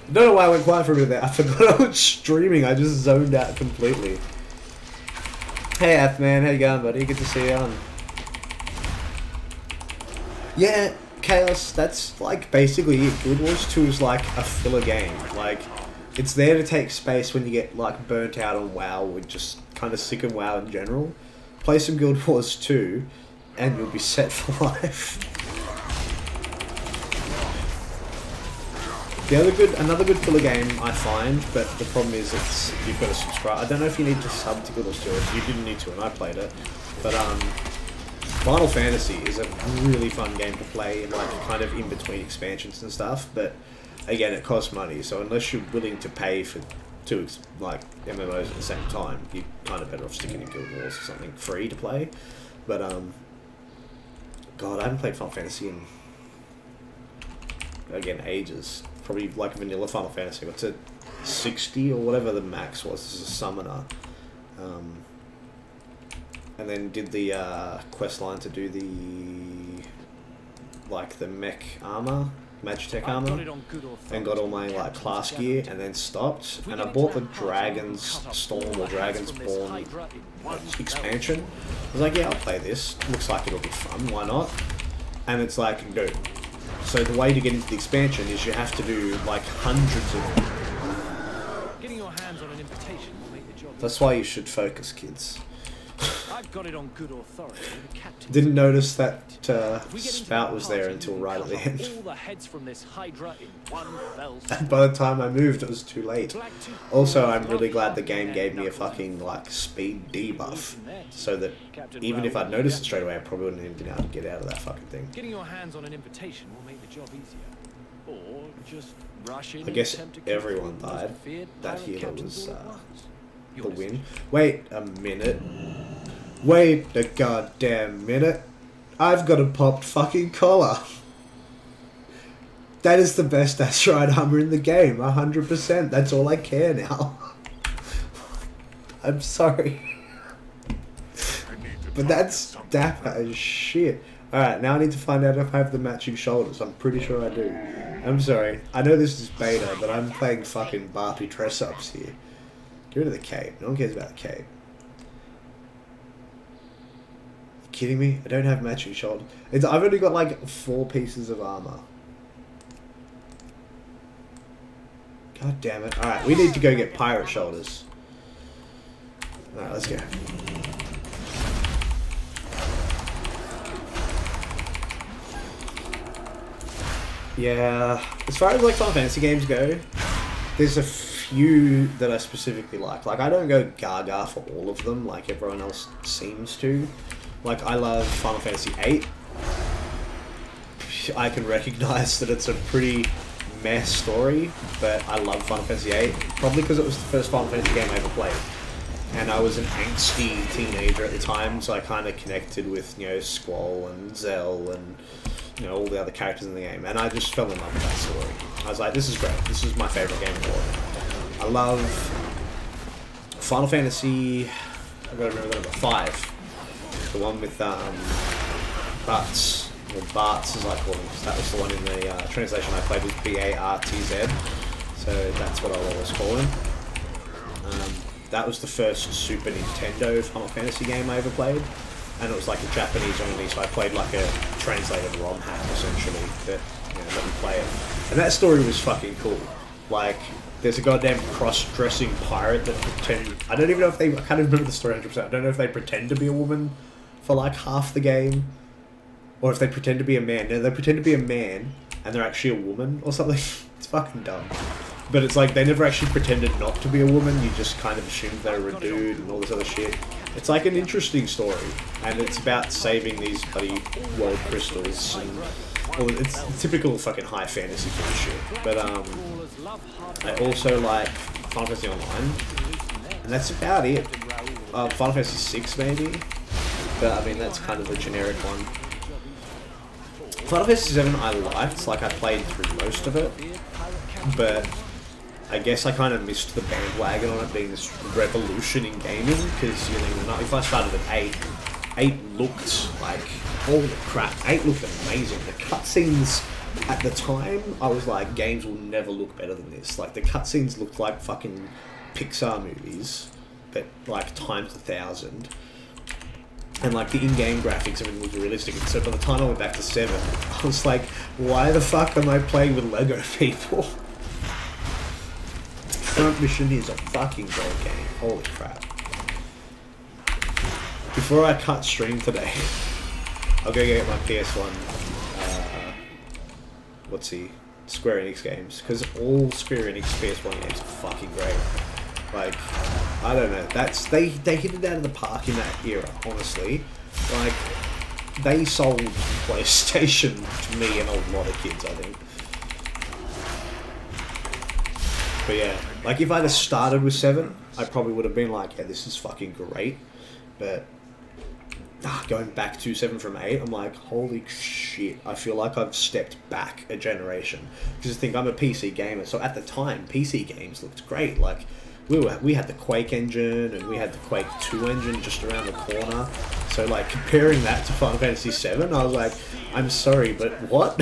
Speaker 1: I don't know why I went quiet for a bit there. I forgot I was streaming. I just zoned out completely. Hey, Athman, how you going, buddy? Good to see you on. Yeah, Chaos, that's like basically it. Guild Wars 2 is like a filler game. Like, it's there to take space when you get like burnt out on WoW or just kind of sick of WoW in general. Play some Guild Wars 2 and you'll be set for life. Another good filler game I find, but the problem is you've got to subscribe. I don't know if you need to sub to Guild Wars 2. You didn't need to, and I played it. But Final Fantasy is a really fun game to play, like kind of in between expansions and stuff. But again, it costs money, so unless you're willing to pay for 2 like MMOs at the same time, you're kind of better off sticking to Guild Wars or something free to play. But God, I haven't played Final Fantasy in again ages. Probably like vanilla Final Fantasy. What's it? 60 or whatever the max was. This is a summoner. And then did the quest line to do the like the mech armor, Magitech armor, and got all my like class gear, and then stopped. And I bought the Dragon's Storm or Dragon's Born expansion. I was like, yeah, I'll play this. Looks like it'll be fun. Why not? And it's like, no. So the way to get into the expansion is you have to do like hundreds of them. Getting your hands on an invitation will make the job. That's why you should focus, kids.
Speaker 5: I've got it on good authority. The captain
Speaker 1: Didn't notice that spout was there until right at the end.
Speaker 5: all the heads from this Hydra in one fell
Speaker 1: And by the time I moved, it was too late. Also, I'm really glad the game gave me a fucking, like, speed debuff, so that even if I'd noticed it straight away, I probably wouldn't have been able to get out of that fucking thing.
Speaker 5: Getting your hands on an invitation will make the job easier. Or just rush in
Speaker 1: I guess
Speaker 5: and attempt to
Speaker 1: everyone
Speaker 5: capture the
Speaker 1: died.
Speaker 5: most feared
Speaker 1: That
Speaker 5: pirate
Speaker 1: healer
Speaker 5: captains
Speaker 1: was
Speaker 5: all at once.
Speaker 1: the
Speaker 5: Your
Speaker 1: win.
Speaker 5: decision.
Speaker 1: Wait a minute. Wait a goddamn minute. I've got a popped fucking collar. That is the best Azeroth armor in the game, 100%. That's all I care now. I'm sorry. But that's dapper as shit. Alright, now I need to find out if I have the matching shoulders. I'm pretty sure I do. I'm sorry. I know this is beta, but I'm playing fucking Barbie dress-ups here. Get rid of the cape. No one cares about the cape. You kidding me? I don't have matching shoulders. I've only got like 4 pieces of armor. God damn it. Alright, we need to go get pirate shoulders. Alright, let's go. Yeah, as far as like Final Fantasy games go, there's a few that I specifically like. Like, I don't go gaga for all of them like everyone else seems to. Like, I love Final Fantasy VIII. I can recognize that it's a pretty meh story, but I love Final Fantasy VIII. Probably because it was the first Final Fantasy game I ever played. And I was an angsty teenager at the time, so I kind of connected with, you know, Squall and Zell and, you know, all the other characters in the game. And I just fell in love with that story. I was like, this is great. This is my favourite game of the world. I love Final Fantasy, I've got to remember the number, 5. The one with Bartz. Well, Bartz as I call him, because that was the one in the translation I played with B-A-R-T-Z. So that's what I'll always call him. That was the first Super Nintendo Final Fantasy game I ever played. And it was like a Japanese only, so I played like a translated ROM hack essentially that, you know, let me play it. And that story was fucking cool. Like, there's a goddamn cross-dressing pirate that pretend. I don't even know if they. I can't even remember the story 100%. I don't know if they pretend to be a woman for like half the game, or if they pretend to be a man. No, they pretend to be a man and they're actually a woman or something. It's fucking dumb. But it's like they never actually pretended not to be a woman. You just kind of assumed they were a dude and all this other shit. It's like an interesting story, and it's about saving these bloody world crystals. And, well, it's typical fucking high fantasy bullshit. But I also like Final Fantasy Online, and that's about it. Final Fantasy VI maybe, but I mean that's kind of a generic one. Final Fantasy VII I liked, like I played through most of it, but I guess I kind of missed the bandwagon on it being this revolution in gaming, because, you know, if I started at 8 looked like, holy crap, 8 looked amazing. The cutscenes at the time, I was like, games will never look better than this. Like, the cutscenes looked like fucking Pixar movies, but like times 1,000. And like the in-game graphics, everything was realistic. And so by the time I went back to 7, I was like, why the fuck am I playing with Lego people? Front mission is a fucking great game. Holy crap. Before I cut stream today, I'll go get my PS1, Square Enix games. Because all Square Enix PS1 games are fucking great. Like, I don't know, they hit it out of the park in that era, honestly. Like, they sold PlayStation to me and a lot of kids, I think. But yeah, like if I'd have started with 7, I probably would have been like, yeah, this is fucking great. But going back to 7 from 8, I'm like, holy shit, I feel like I've stepped back a generation. Because I think I'm a PC gamer, so at the time, PC games looked great. Like, we had the Quake engine, and we had the Quake 2 engine just around the corner. So like, comparing that to Final Fantasy 7, I was like, I'm sorry, but what?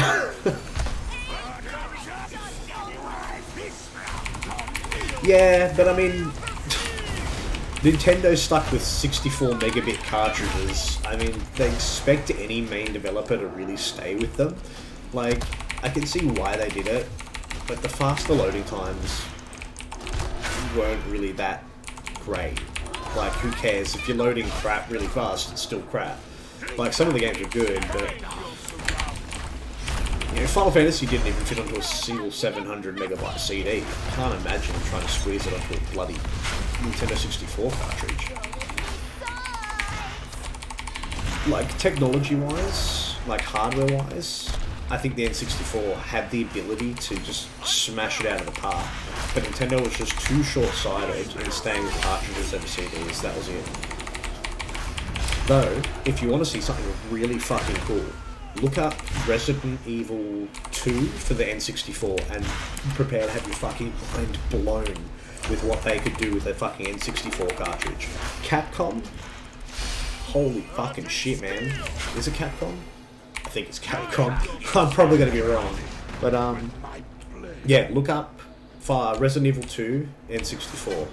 Speaker 1: Yeah, but I mean, Nintendo stuck with 64 megabit cartridges. I mean, they expect any main developer to really stay with them. Like, I can see why they did it, but the faster loading times weren't really that great. like, who cares? If you're loading crap really fast, it's still crap. Like, some of the games are good, but... You know, Final Fantasy didn't even fit onto a single 700 megabyte CD. I can't imagine trying to squeeze it onto a bloody Nintendo 64 cartridge. Like, technology-wise, like, hardware-wise, I think the N64 had the ability to just smash it out of the park. But Nintendo was just too short-sighted in staying with cartridges over CDs. That was it. Though, if you want to see something really fucking cool, look up Resident Evil 2 for the N64 and prepare to have your fucking mind blown with what they could do with their fucking N64 cartridge. Capcom? Holy fucking shit, man. Is it Capcom? I think it's Capcom. I'm probably going to be wrong. But, yeah, look up for Resident Evil 2 N64.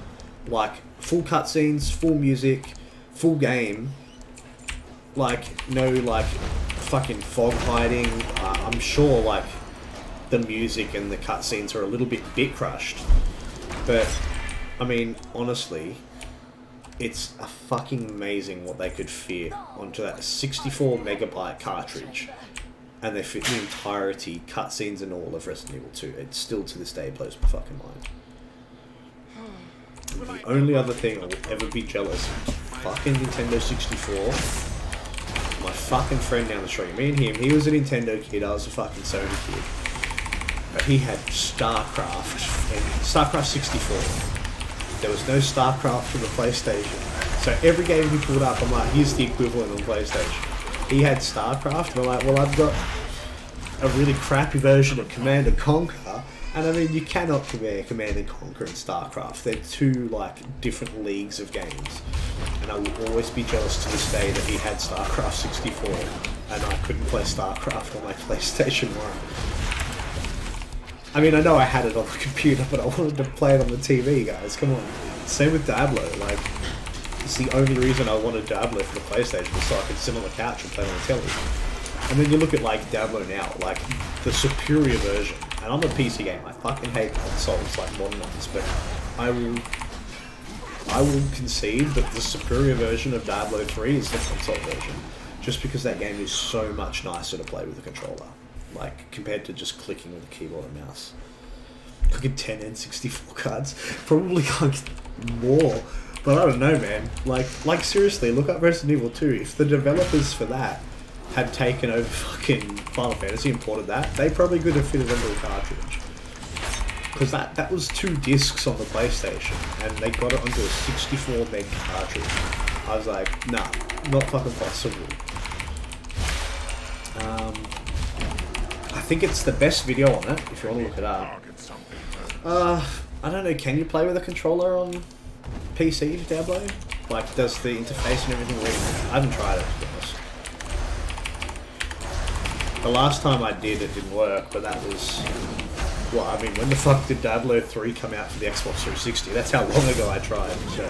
Speaker 1: Like, full cutscenes, full music, full game. Like, no, like, fucking fog hiding. I'm sure, like, the music and the cutscenes are a little bit crushed. But, I mean, honestly, it's a fucking amazing what they could fit onto that 64 megabyte cartridge. And they fit the entirety, cutscenes and all of Resident Evil 2. It still, to this day, blows my fucking mind. And the only other thing I will ever be jealous of, fucking Nintendo 64. My fucking friend down the street, me and him, he was a Nintendo kid, I was a fucking Sony kid. But he had StarCraft, and StarCraft 64. There was no StarCraft for the PlayStation. So every game he pulled up, I'm like, here's the equivalent on PlayStation. He had StarCraft, and I'm like, well, I've got a really crappy version of Command & Conquer. And I mean, you cannot compare Command & Conquer and StarCraft. They're two, like, different leagues of games. And I will always be jealous to this day that he had StarCraft 64 and I couldn't play StarCraft on my PlayStation 1. I mean, I know I had it on the computer, but I wanted to play it on the TV, guys. Come on. Same with Diablo. Like, it's the only reason I wanted Diablo for the PlayStation was so I could sit on the couch and play it on the telly. And then you look at, like, Diablo now, like, the superior version. And I'm a PC game. I fucking hate consoles like modern ones, but I will concede that the superior version of Diablo 3 is the console version, just because that game is so much nicer to play with a controller, like, compared to just clicking with a keyboard and mouse. Fucking 10 N64 cards, probably can't get more, but I don't know, man. Like seriously, look up Resident Evil 2. If the developers for that had taken over fucking Final Fantasy and ported that, they probably could have fit it onto a cartridge. Because that was 2 discs on the PlayStation, and they got it onto a 64 meg cartridge. I was like, nah, not fucking possible. I think it's the best video on it, if you want to look it up. I don't know, can you play with a controller on PC, Diablo? Like, does the interface and everything work? I haven't tried it, to be honest. The last time I did, it didn't work, but that was... Well, I mean, when the fuck did Diablo 3 come out for the Xbox 360? That's how long ago I tried, so...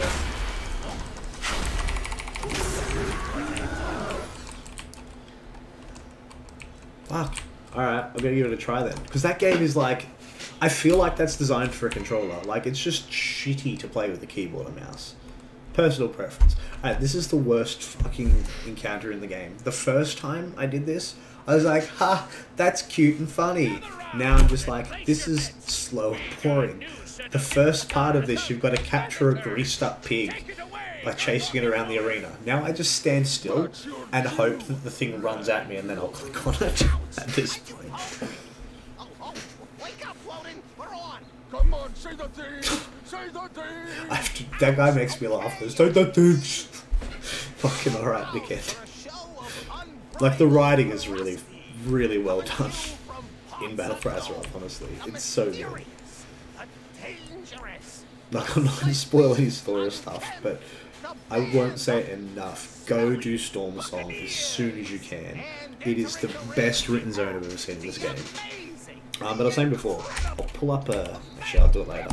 Speaker 1: Fuck. Alright, I'm gonna give it a try then. Because that game is like... I feel like that's designed for a controller. Like, it's just shitty to play with a keyboard and mouse. Personal preference. Alright, this is the worst fucking encounter in the game. The first time I did this, I was like, ha, that's cute and funny. Now I'm just like, this is slow and boring. The first part of this, you've got to capture a greased up pig by chasing it around the arena. Now I just stand still and hope that the thing runs at me and then I'll click on it at this point.
Speaker 3: Come on, say the thing! Say the thing!
Speaker 1: That guy makes me laugh. Say the thing! Fucking alright, dickhead. Like, the writing is really, really well done in Battle for Azeroth, honestly. It's so good. Like, I'm not going to spoil any story stuff, but I won't say it enough. Go do Storm Song as soon as you can. It is the best written zone I've ever seen in this game. But I was saying before, I'll pull up a... Actually, I'll do it later.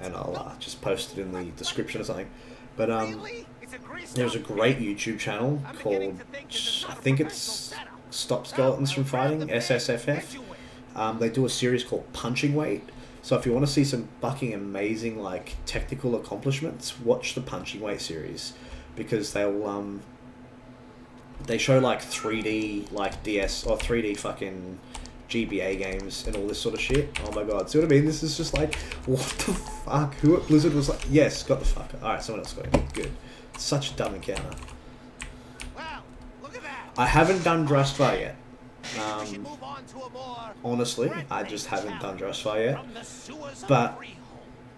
Speaker 1: And I'll just post it in the description or something. But, there's a great YouTube channel called... I think it's Stop Skeletons from Fighting, SSFF. They do a series called Punching Weight. So if you want to see some fucking amazing like technical accomplishments, watch the Punching Weight series, because they'll they show like 3D like DS or 3D fucking GBA games and all this sort of shit. Oh my god, see what I mean? This is just like, what the fuck? Who at Blizzard was like, yes, got the fuck. Alright, someone else got it. Good. Such a dumb encounter.
Speaker 6: Wow, look at that.
Speaker 1: I haven't done Drustvar yet.
Speaker 6: We should move on to a more
Speaker 1: Honestly, I just haven't done Drustvar yet.
Speaker 6: from the sewers of
Speaker 1: But
Speaker 6: Freehold.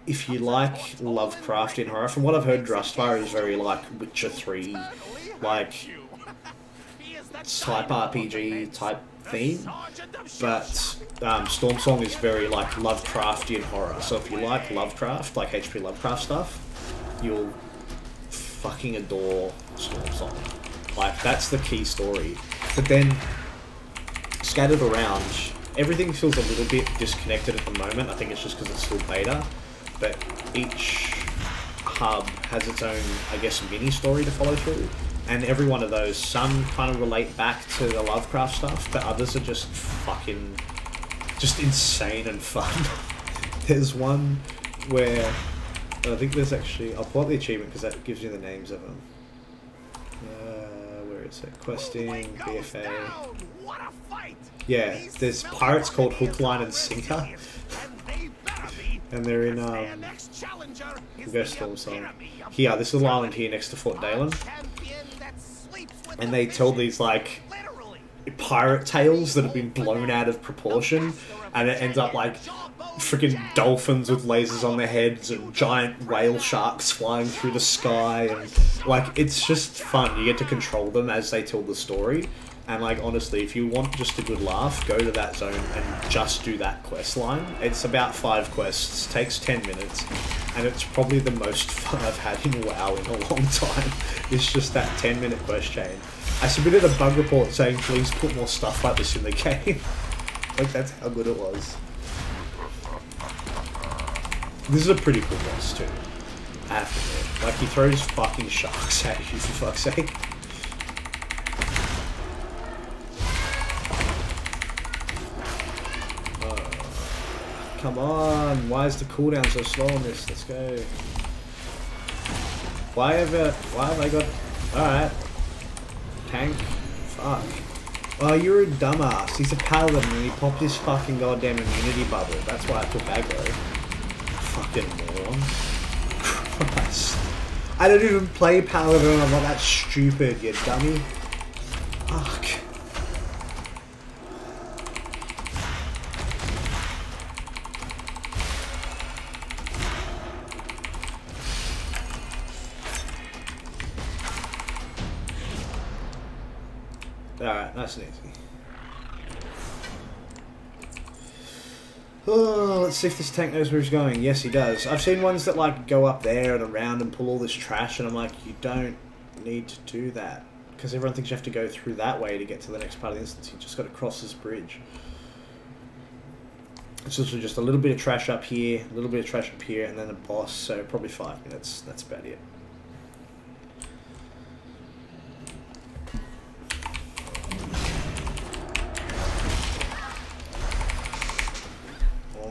Speaker 1: if you like Lovecraftian horror, from what I've heard, Drustvar is very like Witcher 3, like type RPG type theme. But Stormsong is very like Lovecraftian horror. So if you like Lovecraft, like HP Lovecraft stuff, you'll fucking adore Stormsong. Like that's the key story. But then scattered around, everything feels a little bit disconnected at the moment. I think it's just because it's still beta. But each hub has its own, I guess, mini story to follow through. And every one of those, some kind of relate back to the Lovecraft stuff, but others are just fucking, just insane and fun. There's one where, I think there's actually, I'll pull out the achievement because that gives you the names of them. Where is it? Questing, BFA.
Speaker 6: What a fight.
Speaker 1: Yeah, there's pirates called Hook, Line and Sinker. And they're in, we'll go Stormsong. Here, this little island here next to Fort Dalen. And they tell these, like, pirate tales that have been blown out of proportion. And it ends up, like, freaking dolphins with lasers on their heads and giant whale sharks flying through the sky. And, like, it's just fun. You get to control them as they tell the story. And, like, honestly, if you want just a good laugh, go to that zone and just do that quest line. It's about 5 quests, takes 10 minutes, and it's probably the most fun I've had in WoW in a long time. It's just that 10-minute quest chain. I submitted a bug report saying, please put more stuff like this in the game. Like, that's how good it was. This is a pretty cool boss, too. I have to admit. Like, he throws fucking sharks at you, for fuck's sake. Come on, why is the cooldown so slow on this? Let's go. Why have I got... Alright. Tank. Fuck. Oh, you're a dumbass. He's a paladin and he popped his fucking goddamn immunity bubble. That's why I took aggro. Fucking moron. Christ. I don't even play paladin, I'm not that stupid, you dummy. Fuck. Alright, nice and easy. Oh, let's see if this tank knows where he's going. Yes, he does. I've seen ones that like go up there and around and pull all this trash, and I'm like, you don't need to do that. Because everyone thinks you have to go through that way to get to the next part of the instance. You just got to cross this bridge. It's literally just a little bit of trash up here, a little bit of trash up here, and then a boss, so probably 5 minutes. That's about it.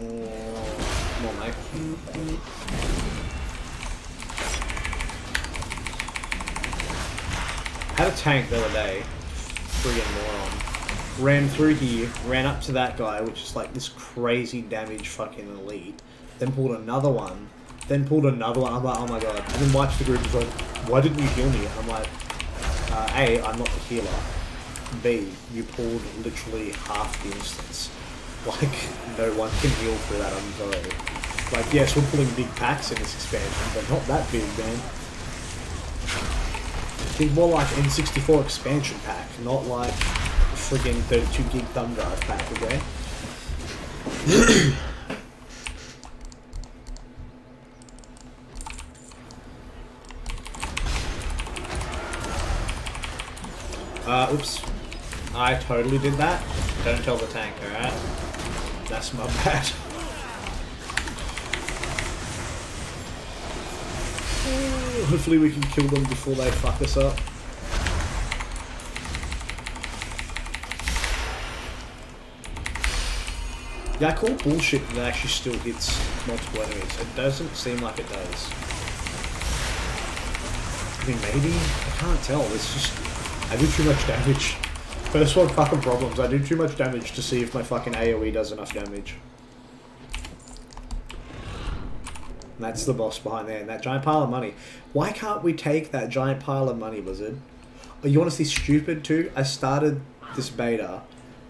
Speaker 1: Come on, mate. Had a tank the other day. Friggin' moron. Ran through here, ran up to that guy, which is like this crazy damage fucking elite. Then pulled another one. Then pulled another one. I'm like, oh my god. And then wiped the group and was like, why didn't you heal me? I'm like, A, I'm not the healer. B, you pulled literally half the instance. Like, no one can heal through that, I'm sorry. Like, yes, we're pulling big packs in this expansion, but not that big, man. Think more like N64 expansion pack, not like friggin' 32 gig thumb drive pack, okay? Oops. I totally did that. Don't tell the tank, alright? That's my bad. Hopefully we can kill them before they fuck us up. Yeah, I call bullshit that it actually still hits multiple enemies. It doesn't seem like it does. I mean, maybe? I can't tell. It's just... I do too much damage. First world fucking problems. I do too much damage to see if my fucking AoE does enough damage. And that's the boss behind there. And that giant pile of money. Why can't we take that giant pile of money, Blizzard? Oh, you want to see stupid too? I started this beta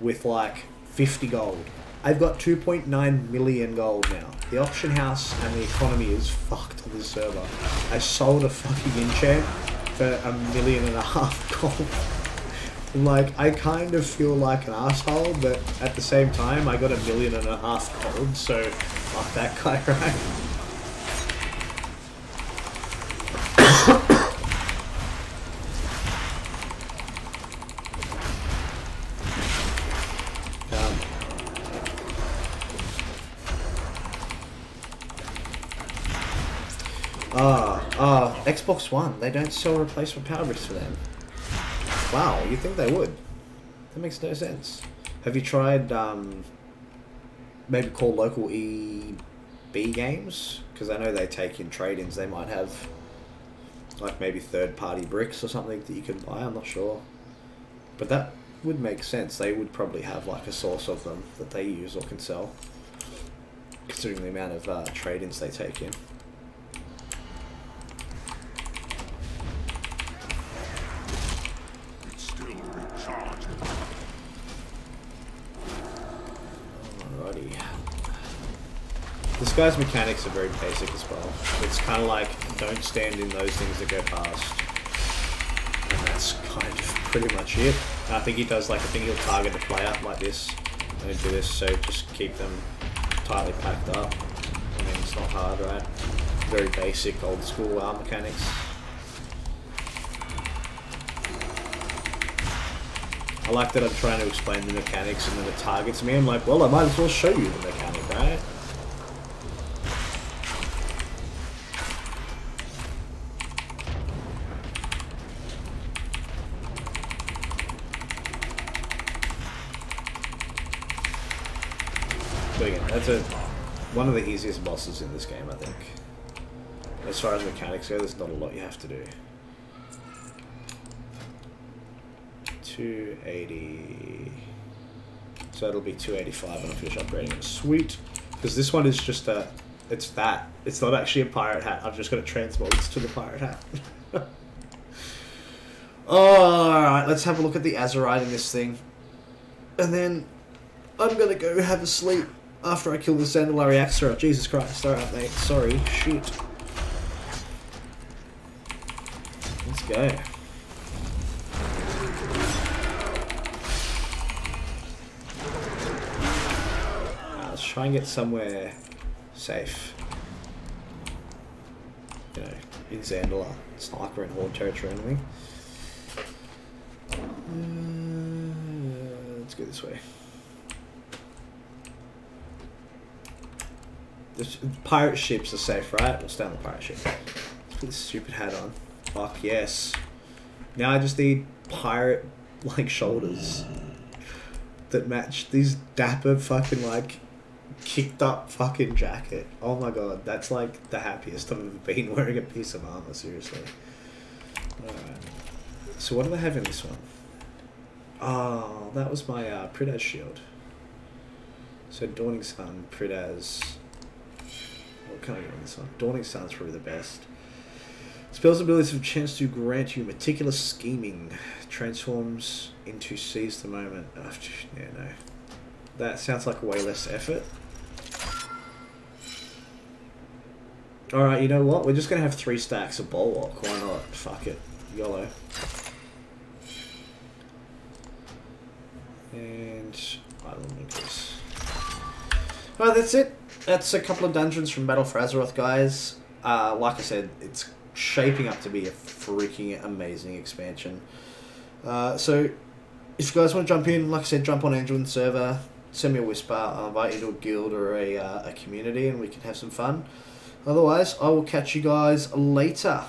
Speaker 1: with like 50 gold. I've got 2.9 million gold now. The auction house and the economy is fucked on this server. I sold a fucking enchant for $1.5 million gold. Like, I kind of feel like an asshole, but at the same time, I got $1.5 million gold, so fuck that guy, right? Xbox One, they don't sell replacement power bricks for them. Wow, you'd think they would. That makes no sense. Have you tried, maybe call local EB games? Because I know they take in trade-ins. They might have, like, maybe third-party bricks or something that you can buy. I'm not sure. But that would make sense. They would probably have, like, a source of them that they use or can sell. Considering the amount of trade-ins they take in. This guy's mechanics are very basic as well. It's kind of like, don't stand in those things that go past. And that's kind of pretty much it. And I think he does like, I think he'll target the player like this. And do this, so just keep them tightly packed up. I mean, it's not hard, right? Very basic, old school mechanics. I like that I'm trying to explain the mechanics and then it targets me. I'm like, well, I might as well show you the mechanic, right? But again, that's one of the easiest bosses in this game, I think. As far as mechanics go, there's not a lot you have to do. 280. So it'll be 285 when I finish upgrading it. Sweet. Because this one is just a... It's that. It's not actually a pirate hat. I've just got to transmog it to the pirate hat. Alright, let's have a look at the Azeroth in this thing. And then I'm going to go have a sleep after I kill the Zandalari Azeroth. Jesus Christ. Alright, mate. Sorry. Shit. Let's go. Let's try and get somewhere safe. You know, in Zandalari. It's not like we're in Horde territory or anything. Let's go this way. The pirate ships are safe, right? We'll stay on the pirate ship. Let's put this stupid hat on. Fuck yes. Now I just need pirate-like shoulders that match these dapper fucking, like, kicked-up fucking jacket. Oh my god, that's, like, the happiest I've ever been wearing a piece of armor, seriously. Alright. So what do they have in this one? Oh, that was my Pridaz shield. So Dawning Sun, Pridaz... What can I get on this one? Dawning Sun's probably the best. Spells and abilities have a chance to grant you meticulous scheming. Transforms into seize the moment. Oh, yeah, no. That sounds like way less effort. Alright, you know what? We're just going to have 3 stacks of Bulwark. Why not? Fuck it. YOLO. And... I don't know this. Alright, that's it. That's a couple of dungeons from Battle for Azeroth, guys. Like I said, it's shaping up to be a freaking amazing expansion. So, if you guys want to jump in, like I said, jump on Angel server, send me a whisper, I'll invite you to a guild or a community and we can have some fun. Otherwise, I will catch you guys later.